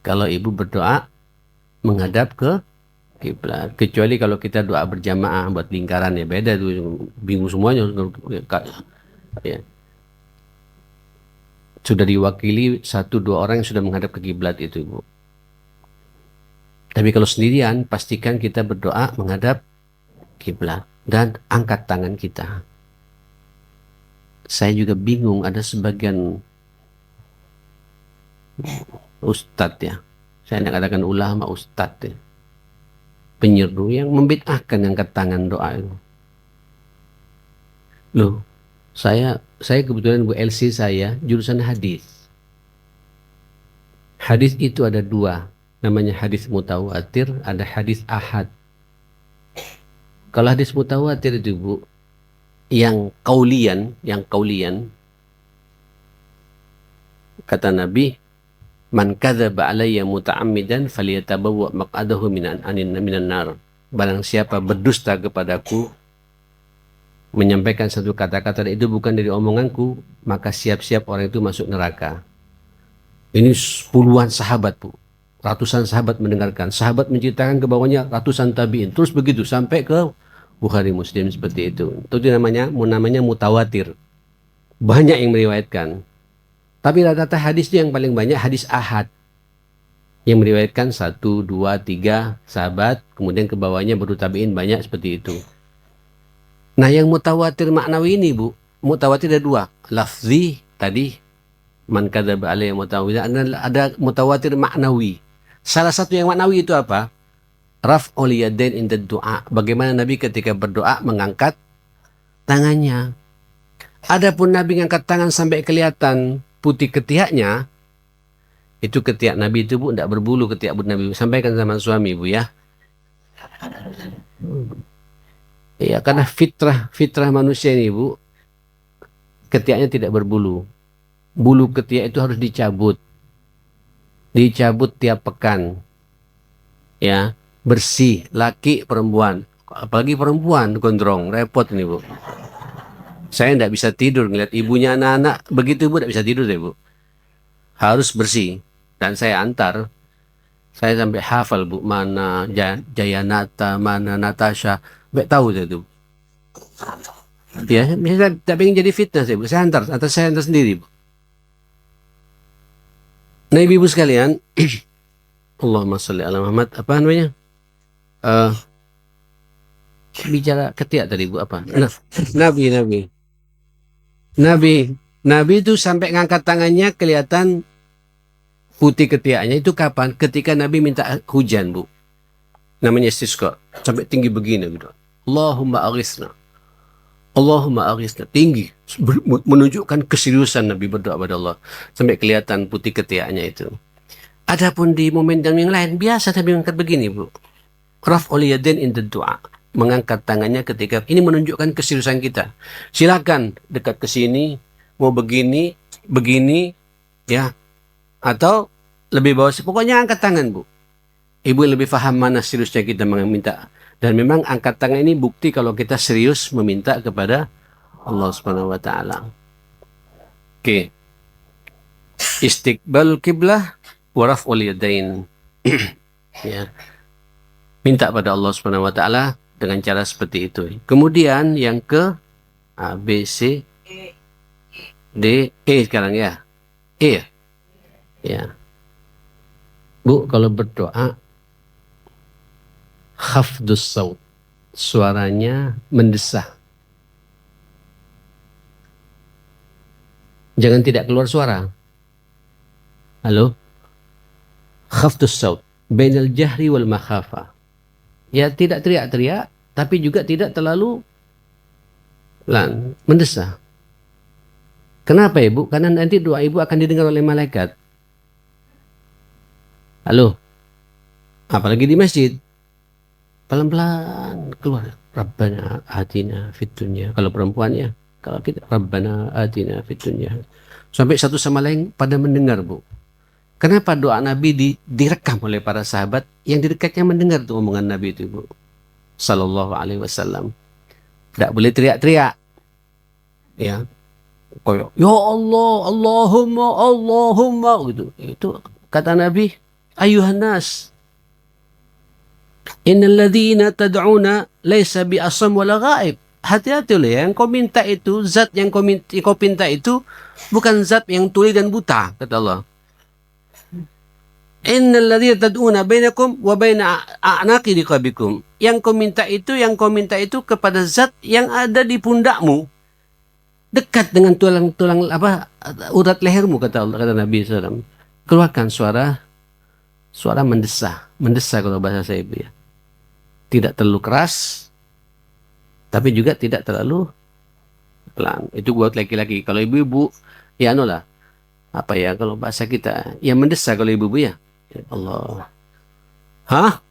kalau ibu berdoa menghadap ke kiblat. Kecuali kalau kita doa berjamaah buat lingkaran ya beda tuh, bingung semuanya. Ya. Sudah diwakili 1-2 orang yang sudah menghadap ke kiblat itu ibu. Tapi kalau sendirian, pastikan kita berdoa menghadap kiblat dan angkat tangan kita. Saya juga bingung, ada sebagian ustadz ya, saya tidak katakan ulama, ustadz ya, penyeru yang membid'ahkan angkat tangan doa itu. Loh, saya kebetulan Bu LC saya jurusan hadis. Hadis itu ada 2, namanya hadis mutawatir, ada hadis ahad. Kalau hadis mutawatir itu Bu, yang kaulian kata Nabi, man kadzaba alayya muta'ammidan falyatabawwa maq'adahu minan nar. Barang siapa berdusta kepadaku, menyampaikan satu kata-kata itu bukan dari omonganku, maka siap-siap orang itu masuk neraka. Ini puluhan sahabat Bu, ratusan sahabat mendengarkan, sahabat menceritakan ke bawahnya ratusan tabi'in, terus begitu sampai ke Bukhari Muslim seperti itu. Itu namanya mutawatir. Banyak yang meriwayatkan. Tapi rata-rata hadis yang paling banyak hadis ahad. Yang meriwayatkan 1, 2, 3 sahabat, kemudian ke bawahnya baru tabi'in, banyak seperti itu. Nah yang mutawatir maknawi ini Bu, mutawatir ada 2. Lafzi tadi, man kadzaba alayya mutawatir, ada mutawatir maknawi. Salah satu yang maknawi itu apa? Raf'ul yadain inda du'a. Bagaimana Nabi ketika berdoa mengangkat tangannya. Adapun Nabi ngangkat tangan sampai kelihatan putih ketiaknya, itu ketiak Nabi itu Bu tidak berbulu, ketiak Nabi. Sampaikan sama suami Bu ya. Ya karena fitrah manusia ini Bu, ketiaknya tidak berbulu. Bulu ketiak itu harus dicabut. Dicabut tiap pekan. Ya. Bersih, laki perempuan, apalagi perempuan gondrong, repot ini Bu. Saya tidak bisa tidur ngeliat ibunya anak-anak begitu Bu, tidak bisa tidur deh Bu. Harus bersih. Dan saya antar, saya sampai hafal Bu, mana Jayanata, mana Natasha, baik tahu saya itu. Ya, saya tidak ingin jadi fitnah saya Bu, saya antar sendiri Bu. Nah ibu sekalian, Allahumma sholli ala Muhammad, apa namanya? Bicara ketiak tadi Bu apa? Nabi itu sampai ngangkat tangannya kelihatan putih ketiaknya itu kapan? Ketika Nabi minta hujan Bu. Namanya istisqa. Sampai tinggi begini gitu. Allahumma aghithna. Allahumma aghithna. Tinggi. Menunjukkan keseriusan Nabi berdoa pada Allah. Sampai kelihatan putih ketiaknya itu. Adapun di momentum yang lain biasa Nabi ngangkat begini Bu. Raf'ul yadain inda du'a. Mengangkat tangannya ketika ini menunjukkan keseriusan kita. Silakan dekat ke sini, mau begini, ya. Atau lebih bawah, pokoknya angkat tangan Bu. Ibu lebih paham mana seriusnya kita meminta. Dan memang angkat tangan ini bukti kalau kita serius meminta kepada Allah Subhanahu wa taala. Oke. Istiqbal kiblah wa raf'ul yadain. Ya. Minta pada Allah Subhanahu wa taala dengan cara seperti itu. Kemudian yang ke A, B, C, D, E sekarang ya. E ya. Bu, kalau berdoa khafdus saut, suaranya mendesah. Jangan tidak keluar suara. Halo? Khafdus saut bainal jahri wal makhafah. Ya tidak teriak-teriak, tapi juga tidak terlalu mendesah. Kenapa Ibu? Karena nanti doa Ibu akan didengar oleh malaikat. Halo? Apalagi di masjid. Pelan-pelan keluar. Rabbana atina fid dunya. Kalau perempuannya. Kalau kita, Rabbana atina fid dunya. Sampai satu sama lain pada mendengar Bu. Kenapa doa Nabi direkam oleh para sahabat yang di dekatnya mendengar tuh omongan Nabi itu Bu Sallallahu alaihi wasallam. Tidak boleh teriak-teriak. Ya, koyo ya Allah, Allahumma Allahumma gitu. Itu kata Nabi, ayuhan nas, innal ladzina tad'una laisa bi asam wala ghaib. Hati-hati loh ya, yang kau minta itu, zat yang kau minta itu bukan zat yang tuli dan buta, kata Allah. Innal ladzina tad'una bainakum wa baina a'naqi riqabikum. Yang kau minta itu kepada zat yang ada di pundakmu, dekat dengan tulang urat lehermu, kata Allah, kata Nabi SAW. Keluarkan suara mendesah kalau bahasa saya itu ya. Tidak terlalu keras, tapi juga tidak terlalu pelan. Itu buat laki-laki. Kalau ibu-ibu, ya lah, apa ya kalau bahasa kita, ya mendesah kalau ibu-ibu ya. Ya Allah. Hah?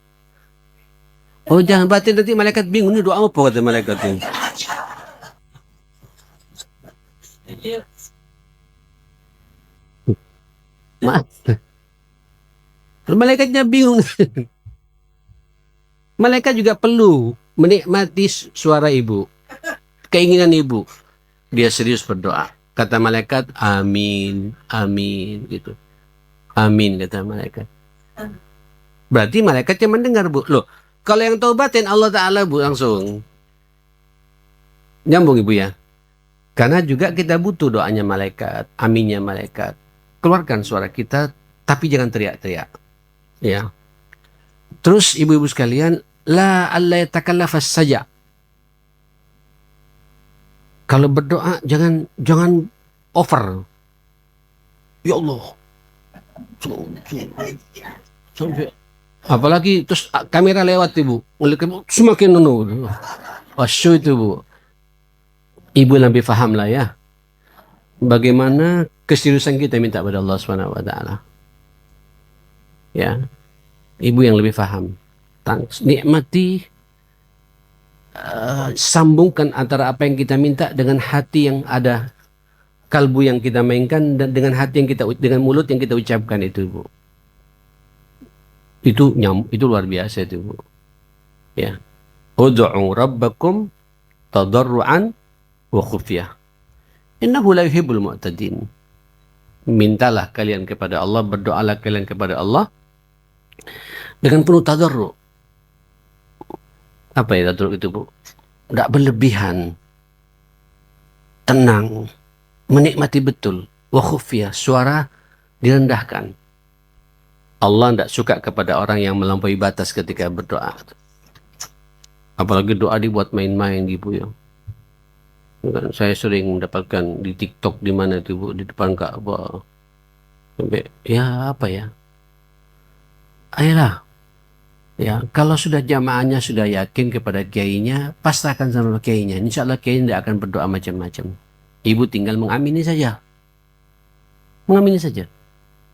Oh jangan, berarti nanti malaikat bingung, ini doa apa kata malaikat ini. Maaf. Malaikatnya bingung. Malaikat juga perlu menikmati suara ibu, keinginan ibu. Dia serius berdoa. Kata malaikat, amin, amin gitu. Amin kata malaikat. Berarti malaikatnya mendengar, Bu. Loh, kalau yang taubatin Allah Ta'ala, Bu, langsung. Nyambung ibu ya. Karena juga kita butuh doanya malaikat, aminnya malaikat. Keluarkan suara kita, tapi jangan teriak-teriak. Ya. Terus ibu-ibu sekalian, la alla yatakallafas saja. Kalau berdoa jangan over. Ya Allah. Sampai apalagi terus kamera lewat ibu, semakin nunu. Wasyu itu Bu. Ibu lebih paham lah ya. Bagaimana keseriusan kita minta pada Allah Subhanahu wa taala. Ya. Ibu yang lebih paham. Nikmati, sambungkan antara apa yang kita minta dengan hati yang ada, kalbu yang kita mainkan, dan dengan hati yang dengan mulut yang kita ucapkan itu, Bu. Itu luar biasa itu, Bu. Ya. Ud'u rabbakum tadarruan wa khufyah. Innahu la yuhibbul mu'tadin. Mintalah kalian kepada Allah, berdoalah kalian kepada Allah dengan penuh tadarru. Apa ya tadarru itu, Bu? Tidak berlebihan, tenang, menikmati betul. Wa khufyah, suara direndahkan. Allah tidak suka kepada orang yang melampaui batas ketika berdoa. Apalagi doa dibuat main-main gitu ya. Saya sering mendapatkan di TikTok di mana itu, Bu, di depan Ka'bah. Sampai ya apa ya? Ayolah. Ya, kalau sudah jamaahnya sudah yakin kepada kiainya, pasrahkan sama kiainya. Insya Allah kiai tidak akan berdoa macam-macam. Ibu tinggal mengamini saja. Mengamini saja.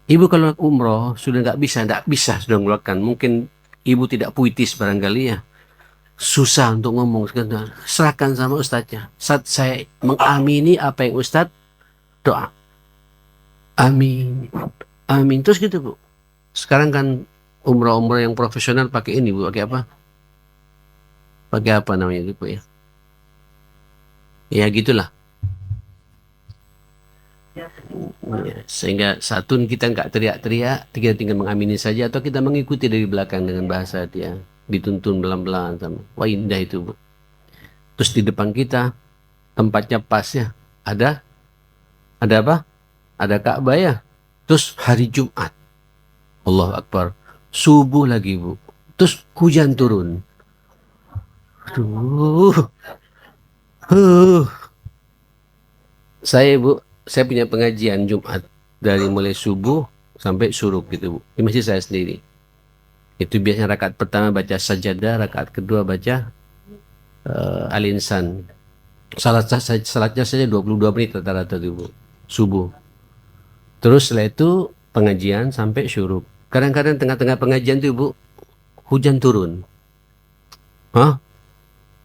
Ibu kalau umroh sudah tidak bisa sudah mengeluarkan. Mungkin ibu tidak puitis barangkali ya. Susah untuk ngomong. Serahkan sama ustadznya. Saat saya mengamini apa yang ustadz doa. Amin. Amin. Terus gitu, Bu. Sekarang kan umroh-umroh yang profesional pakai ini, Bu. Pakai apa? Pakai apa namanya itu, Bu ya? Ya gitulah. Ya, sehingga satu kita nggak teriak-teriak, kita tinggal mengamini saja, atau kita mengikuti dari belakang dengan bahasa dia, dituntun pelan-pelan sama. Wah indah itu, Bu. Terus di depan kita tempatnya pas ya, ada apa? Ada Ka'bah ya. Terus hari Jumat, Allahu Akbar, subuh lagi, Bu. Terus hujan turun. Aduh. Saya, Bu, saya punya pengajian Jumat dari mulai subuh sampai syuruk gitu, Bu. Di masjid saya sendiri. Itu biasanya rakaat pertama baca sajadah, rakaat kedua baca Al-Insan. Salatnya saja 22 menit rata-rata itu, Bu. Subuh. Terus setelah itu pengajian sampai syuruk. Kadang-kadang tengah-tengah pengajian itu, Bu, hujan turun. Hah?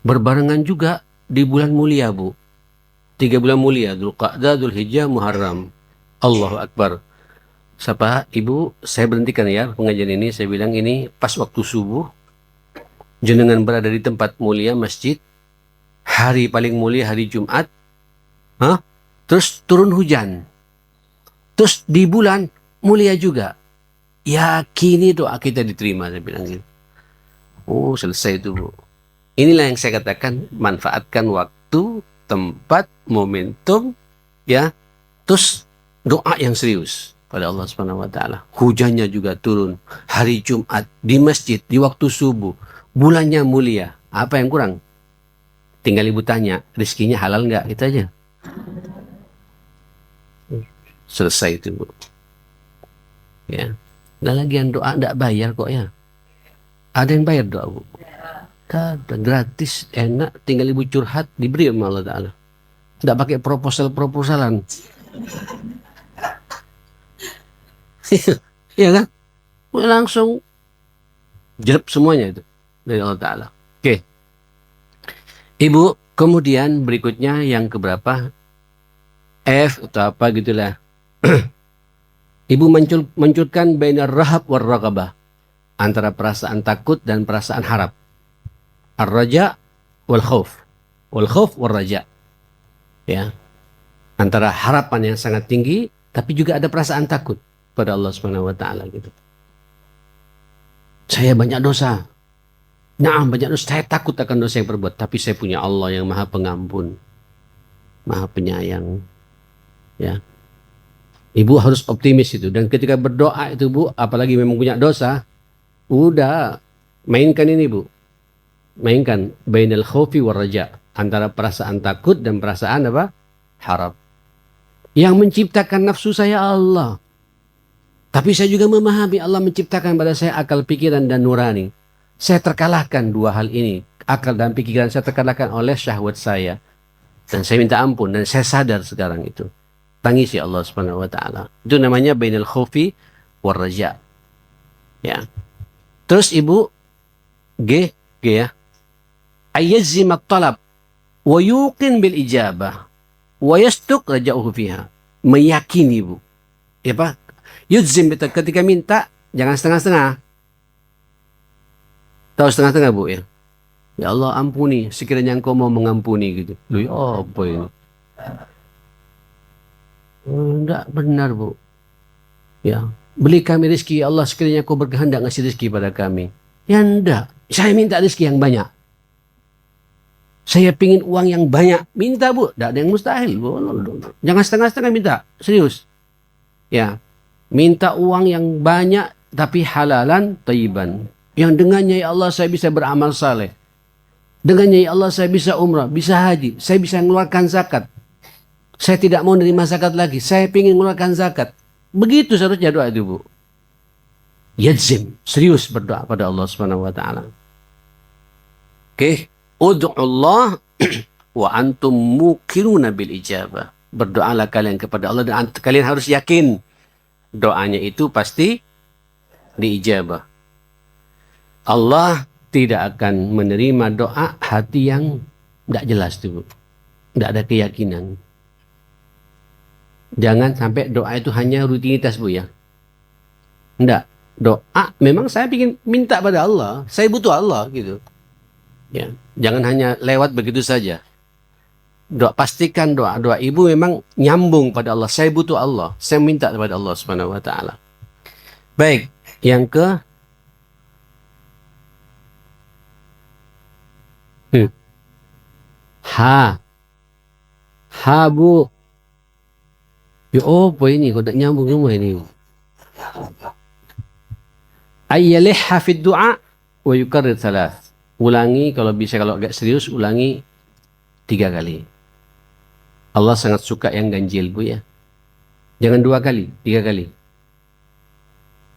Berbarengan juga di bulan mulia, Bu. 3 bulan mulia, Dzulqa'dah, Dzulhijjah, Muharram. Allahu Akbar. Siapa ibu, saya berhentikan ya pengajian ini. Saya bilang ini pas waktu subuh. Jenengan berada di tempat mulia masjid. Hari paling mulia hari Jumat. Hah? Terus turun hujan. Terus di bulan mulia juga. Yakini doa kita diterima, saya bilang gitu. Oh, selesai itu, Bu. Inilah yang saya katakan, manfaatkan waktu, tempat, momentum, ya. Terus doa yang serius pada Allah Subhanahu wa taala. Hujannya juga turun hari Jumat di masjid di waktu subuh. Bulannya mulia. Apa yang kurang? Tinggal ibu tanya, rezekinya halal nggak? Itu aja. Selesai itu, Bu. Ya. Nah, lagian doa nggak bayar kok ya. Ada yang bayar doa, Bu? Ada, gratis, enak, tinggal ibu curhat, diberi sama Allah Ta'ala. Nggak pakai proposal-proposalan. Iya kan? Langsung jerep semuanya itu dari Allah Ta'ala. Oke. Ibu, kemudian berikutnya yang keberapa? F atau apa gitulah. Ibu mencurkan bainar rahab war raghabah, antara perasaan takut dan perasaan harap. Ar-raja wal khauf. Wal khauf war raja. Ya. Antara harapan yang sangat tinggi tapi juga ada perasaan takut pada Allah Subhanahu wa taala gitu. Saya banyak dosa. Nah, banyak dosa. Saya takut akan dosa yang perbuat, tapi saya punya Allah yang Maha Pengampun, Maha Penyayang. Ya. Ibu harus optimis itu, dan ketika berdoa itu, Bu, apalagi memang punya dosa, udah mainkan ini, Bu. Mainkan bainal khaufi war raja, antara perasaan takut dan perasaan apa? Harap. Yang menciptakan nafsu saya Allah. Tapi saya juga memahami Allah menciptakan pada saya akal, pikiran, dan nurani. Saya terkalahkan dua hal ini. Akal dan pikiran saya terkalahkan oleh syahwat saya. Dan saya minta ampun, dan saya sadar sekarang itu. Tangisi Allah Subhanahu wa taala. Itu namanya bainal khaufi war raja. Ya. Terus Ibu G ya. Ayyazim at-talab wa yuqin bil ijabah wa yasduq raja'uhu fiha. Meyakini, Bu. Ya, Pak. Yuzim, ketika minta jangan setengah-setengah. Tahu setengah-setengah, Bu, ya? Ya Allah, ampuni sekiranya Engkau mau mengampuni gitu. Loh, ya apa ini? Enggak benar, Bu. Ya, beli kami rezeki, ya Allah, sekiranya Kau berkehendak ngasih rezeki pada kami. Ya enggak, saya minta rezeki yang banyak. Saya pingin uang yang banyak, minta, Bu. Enggak ada yang mustahil, Bu. Jangan setengah-setengah minta, serius. Ya, minta uang yang banyak tapi halalan thayyiban. Yang dengannya, ya Allah, saya bisa beramal saleh. Dengannya, ya Allah, saya bisa umrah, bisa haji, saya bisa mengeluarkan zakat. Saya tidak mau nerima zakat lagi, saya ingin mengeluarkan zakat. Begitu seharusnya doa itu, Bu. Yadzim, serius berdoa pada Allah Subhanahu wa taala. Oke, ud'ullah wa antum muqiruna bil ijabah. Berdoalah kalian kepada Allah dan kalian harus yakin doanya itu pasti diijabah. Allah tidak akan menerima doa hati yang tidak jelas tuh, Bu. Tidak ada keyakinan. Jangan sampai doa itu hanya rutinitas, Bu, ya. Enggak. Doa memang saya ingin minta pada Allah, saya butuh Allah gitu. Ya, jangan hanya lewat begitu saja. Doa, pastikan doa Ibu memang nyambung pada Allah. Saya butuh Allah, saya minta kepada Allah Subhanahu wa taala. Baik, yang ke Ha, Bu. Ya apa ini? Kok tak nyambung semua ini? Ayyalih hafid du'a wa yukarrir salas. Ulangi, kalau bisa, kalau agak serius, ulangi 3 kali. Allah sangat suka yang ganjil, Bu, ya. Jangan 2 kali, 3 kali.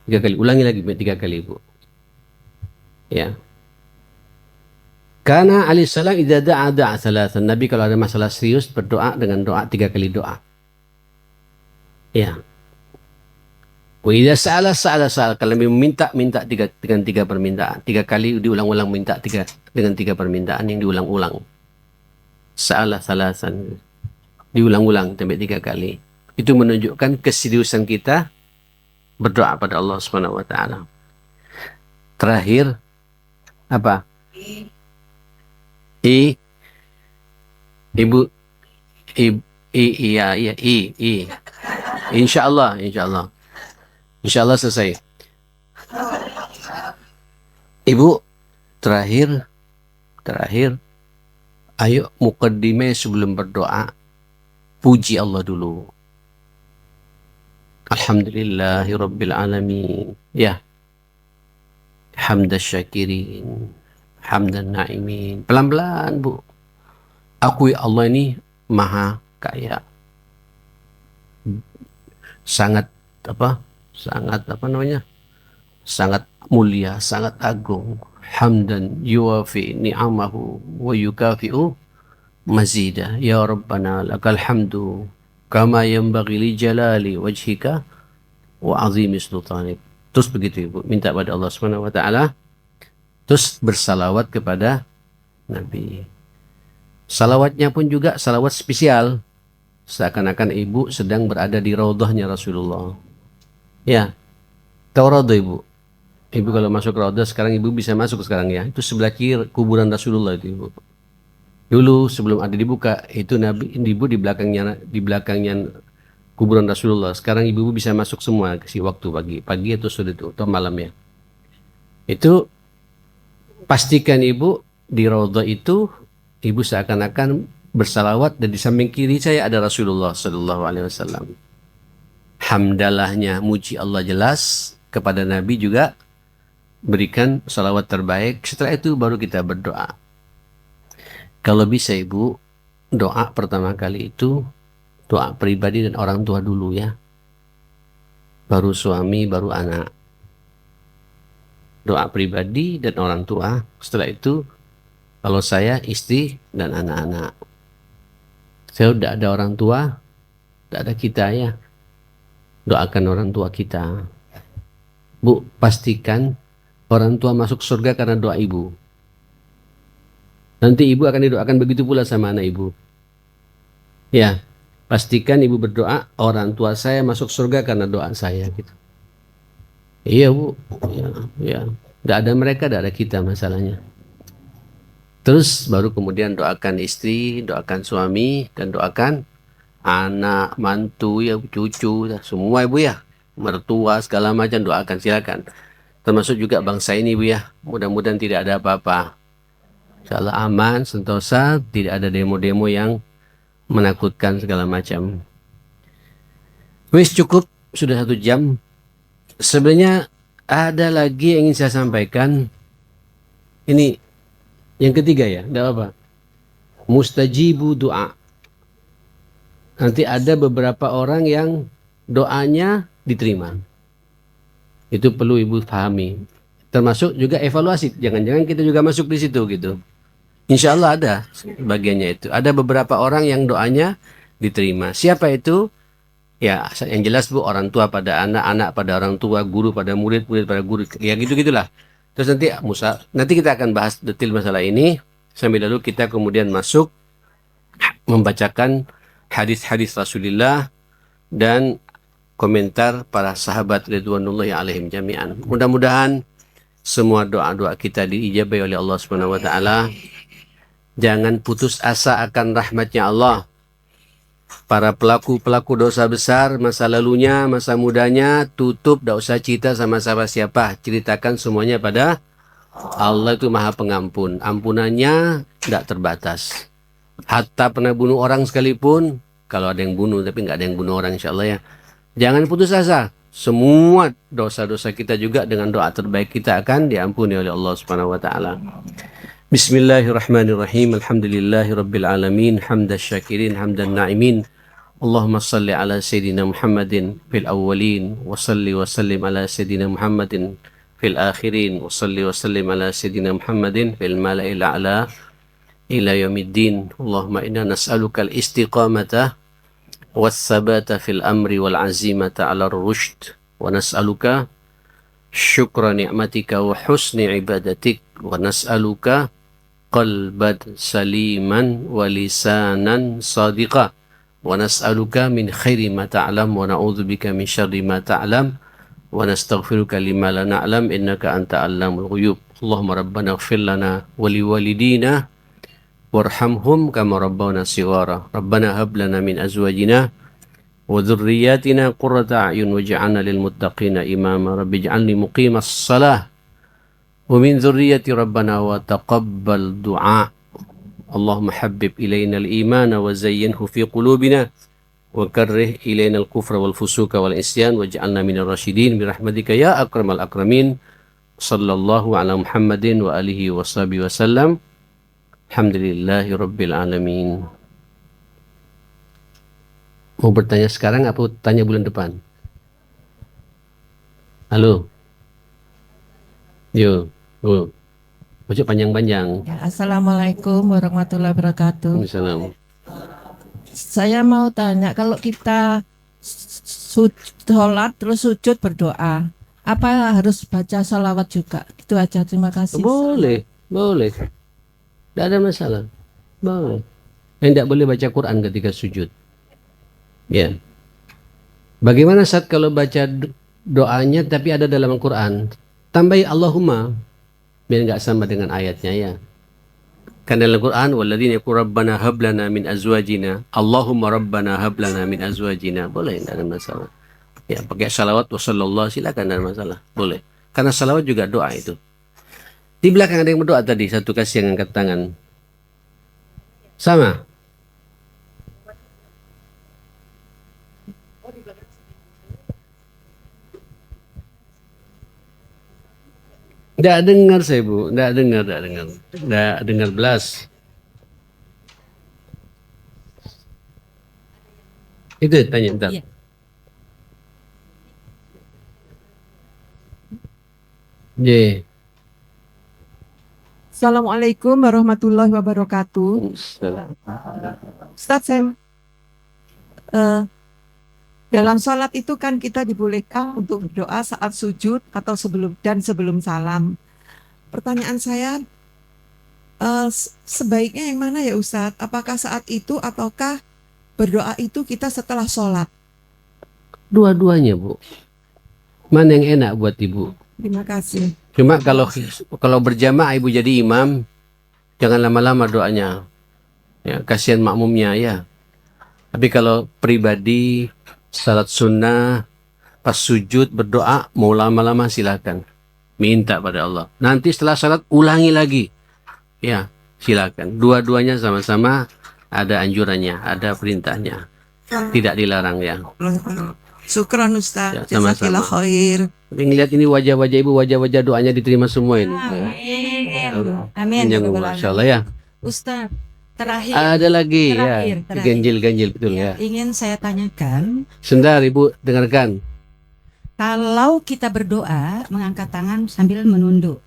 3 kali, ulangi lagi 3 kali, Bu. Ya. Karena alaihissalam idza da'a salasan. Nabi kalau ada masalah serius berdoa dengan doa 3 kali doa. Ya. Wa idza sa'ala. Kalau meminta dengan 3 permintaan. 3 kali diulang-ulang minta dengan 3 permintaan yang diulang-ulang. Sa'ala salasan. Diulang-ulang sampai 3 kali. Itu menunjukkan keseriusan kita berdoa pada Allah Subhanahu wa taala. Terakhir apa? Ibu Iya, iya, I. Insya Allah, insya Allah. Insya Allah selesai. Ibu, terakhir, ayo mukaddimah sebelum berdoa, puji Allah dulu. Alhamdulillahi Rabbil Alamin. Ya, hamdas syakirin, hamdan na'imin. Pelan-pelan, Bu. Akui Allah ini maha kaya. Sangat apa namanya? Sangat mulia, sangat agung. Hamdan yuwafi ni'amahu wa yukafi'u mazida. Ya Rabbana lakal hamdu kama yanbaghi li jalali wajhika wa azimi sultanik. Terus begitu Ibu, minta pada Allah Subhanahu wa taala, terus bersalawat kepada Nabi. Salawatnya pun juga salawat spesial, seakan-akan Ibu sedang berada di raudhahnya Rasulullah. Ya, tahu raudhah Ibu? Ibu kalau masuk raudhah sekarang, Ibu bisa masuk sekarang ya. Itu sebelah kiri kuburan Rasulullah itu Ibu. Dulu sebelum ada dibuka, itu Nabi Ibu di belakangnya kuburan Rasulullah. Sekarang Ibu bisa masuk semua si waktu pagi atau sore itu atau malam ya. Itu pastikan Ibu di raudhah itu Ibu seakan-akan bersalawat, dan di samping kiri saya ada Rasulullah Sallallahu Alaihi Wasallam. Hamdalahnya muji Allah jelas, kepada Nabi juga berikan salawat terbaik. Setelah itu baru kita berdoa. Kalau bisa Ibu, doa pertama kali itu doa pribadi dan orang tua dulu ya. Baru suami, baru anak. Doa pribadi dan orang tua. Setelah itu kalau saya, istri dan anak-anak. Saya udah ada orang tua, udah ada kita ya. Doakan orang tua kita. Bu, pastikan orang tua masuk surga karena doa Ibu. Nanti Ibu akan didoakan begitu pula sama anak Ibu. Ya, pastikan Ibu berdoa, orang tua saya masuk surga karena doa saya gitu. Iya Bu, ya. Nggak ada mereka, nggak ada kita masalahnya. Terus baru kemudian doakan istri, doakan suami, dan doakan anak, mantu, ya, cucu, semua Ibu ya. Mertua, segala macam doakan, silakan. Termasuk juga bangsa ini Bu ya. Mudah-mudahan tidak ada apa-apa. Insyaallah aman, sentosa, tidak ada demo-demo yang menakutkan segala macam. Wis cukup, sudah 1 jam. Sebenarnya ada lagi yang ingin saya sampaikan. Ini yang ketiga ya, tidak apa-apa. Mustajibu doa. Nanti ada beberapa orang yang doanya diterima. Itu perlu Ibu pahami. Termasuk juga evaluasi. Jangan-jangan kita juga masuk di situ gitu. Insya Allah ada bagiannya itu. Ada beberapa orang yang doanya diterima. Siapa itu? Ya, yang jelas Bu, orang tua pada anak, anak pada orang tua, guru pada murid, murid pada guru. Ya gitu-gitulah. Terus nanti kita akan bahas detail masalah ini. Sambil lalu kita kemudian masuk membacakan hadis-hadis Rasulullah dan komentar para sahabat ridwanullahi alaihim jami'an. Mudah-mudahan semua doa-doa kita diijabai oleh Allah Subhanahu wa taala. Jangan putus asa akan rahmatnya Allah. Para pelaku dosa besar masa lalunya, masa mudanya, tutup, tidak usah cerita sama siapa-siapa. Ceritakan semuanya pada Allah. Itu maha pengampun. Ampunannya tidak terbatas. Hatta pernah bunuh orang sekalipun, kalau ada yang bunuh, tapi nggak ada yang bunuh orang insya Allah ya. Jangan putus asa. Semua dosa-dosa kita juga dengan doa terbaik kita akan diampuni oleh Allah Subhanahu wa taala. Bismillahirrahmanirrahim. Alhamdulillahirabbil alamin. Hamdas syakirin, hamdan na'imin. Allahumma salli ala sayyidina Muhammadin fil awwalin wa salli wa sallim ala sayyidina Muhammadin fil akhirin wa salli wa sallim ala sayyidina Muhammadin fil mala'il a'la ila yaumiddin. Allahumma inna nas'aluka al-istiqamata was-sabata fil amri wal azimata 'ala ar-rushd wa nas'aluka syukra ni'matika wa husni ibadatik wa nas'aluka qalban saliman wa lisanan sadiqa wa nas'aluka min khairi ma ta'lam wa na'udzubika min syarri ma ta'lam wa nastaghfiruka lima la na'lam innaka anta 'allamul ghuyub. Allahumma rabbana ighfir lana wa liwalidina warhamhum kama rabbawna shighara. Rabbana hab lana min azwajina wa dhurriyyatina qurrata a'yun waj'alna lil muttaqina imama. Rabbi ij'alni muqimas shalah wa min dhurriyyati rabbana wa taqabbal du'a. Allahumma habbib ilayna al-imana wa zayyinhu fi qulubina wa karrih ilayna al-kufra wal fusuka wal isyan waj'alna minar rasyidin bi rahmatika ya akramal akramin. Sallallahu ala Muhammadin wa alihi wa sahbihi wasallam. Alhamdulillahi rabbil alamin. Mau bertanya sekarang apa tanya bulan depan? Halo. Yo. Oh. Baca panjang-panjang. Ya, Assalamualaikum warahmatullahi wabarakatuh. Assalamualaikum. Saya mau tanya, kalau kita sholat terus sujud berdoa, apa harus baca salawat juga? Itu aja, terima kasih. Boleh. Tidak ada masalah. Boleh. Yang tidak boleh baca Quran ketika sujud. Ya. Bagaimana saat kalau baca doanya tapi ada dalam Al-Quran? Tambahi Allahumma. Biar nggak sama dengan ayatnya ya. Karena dalam Al-Quran, walladzina yaqulu rabbana hab lana min azwajina. Allahumma rabbana hab lana min azwajina. Boleh, tidak ada masalah. Ya, pakai salawat wa sallallahu silakan, tidak ada masalah. Boleh. Karena salawat juga doa itu. Di belakang ada yang berdoa tadi, satu kasih yang angkat tangan. Sama. Tidak dengar saya, Bu. Tidak dengar belas. Itu tanya ntar. Iya. Ye. Assalamualaikum warahmatullahi wabarakatuh. Ustaz, saya dalam sholat itu kan kita dibolehkan untuk berdoa saat sujud atau sebelum salam. Pertanyaan saya, sebaiknya yang mana ya Ustaz? Apakah saat itu ataukah berdoa itu kita setelah sholat? Dua-duanya, Bu. Mana yang enak buat Ibu? Terima kasih. Cuma kalau berjamaah Ibu jadi imam, jangan lama-lama doanya. Ya, kasihan makmumnya ya. Tapi kalau pribadi, salat sunnah, pas sujud berdoa, mau lama-lama silakan. Minta pada Allah. Nanti setelah salat ulangi lagi. Ya, silakan. Dua-duanya sama-sama ada anjurannya, ada perintahnya. Tidak dilarang ya. Syukran Ustaz. Ya, sama-sama. Jazakallah khair. Tapi ngeliat ini wajah-wajah Ibu, wajah-wajah doanya diterima semua ini. Amin. Yang Masya Allah ya. Ustaz, terakhir, Ada lagi Terakhir. ya. Ganjil-ganjil betul ya. ingin saya tanyakan, Sebentar Ibu, dengarkan. kalau kita berdoa mengangkat tangan sambil menunduk,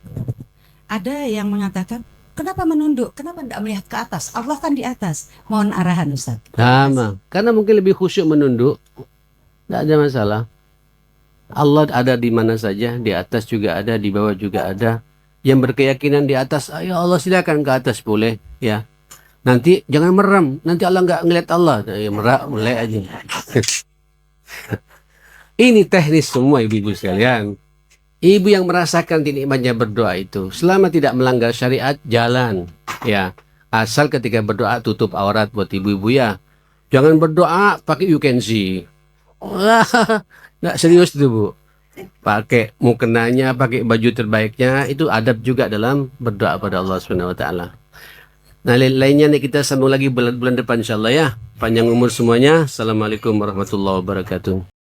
ada yang mengatakan, kenapa menunduk? Kenapa tidak melihat ke atas? Allah kan di atas. Mohon arahan Ustaz. Sama. Karena mungkin lebih khusyuk menunduk. Tidak ada masalah. Allah ada di mana saja. Di atas juga ada, di bawah juga ada. Yang berkeyakinan di atas, ayo Allah silakan ke atas boleh. Ya. Nanti jangan merem. Nanti Allah nggak ngeliat Allah. Ya, merak, mulai aja. Ini teknis semua ibu-ibu sekalian. Ibu yang merasakan nikmatnya berdoa itu, selama tidak melanggar syariat, jalan. Ya. Asal ketika berdoa tutup aurat buat ibu-ibu ya. Jangan berdoa pakai you can see. Nggak serius itu Bu. Pakai mukenanya, pakai baju terbaiknya, itu adab juga dalam berdoa pada Allah Subhanahu wa taala. Nah, lainnya nih kita sambung lagi bulan depan insyaallah ya. Panjang umur semuanya. Assalamualaikum warahmatullahi wabarakatuh.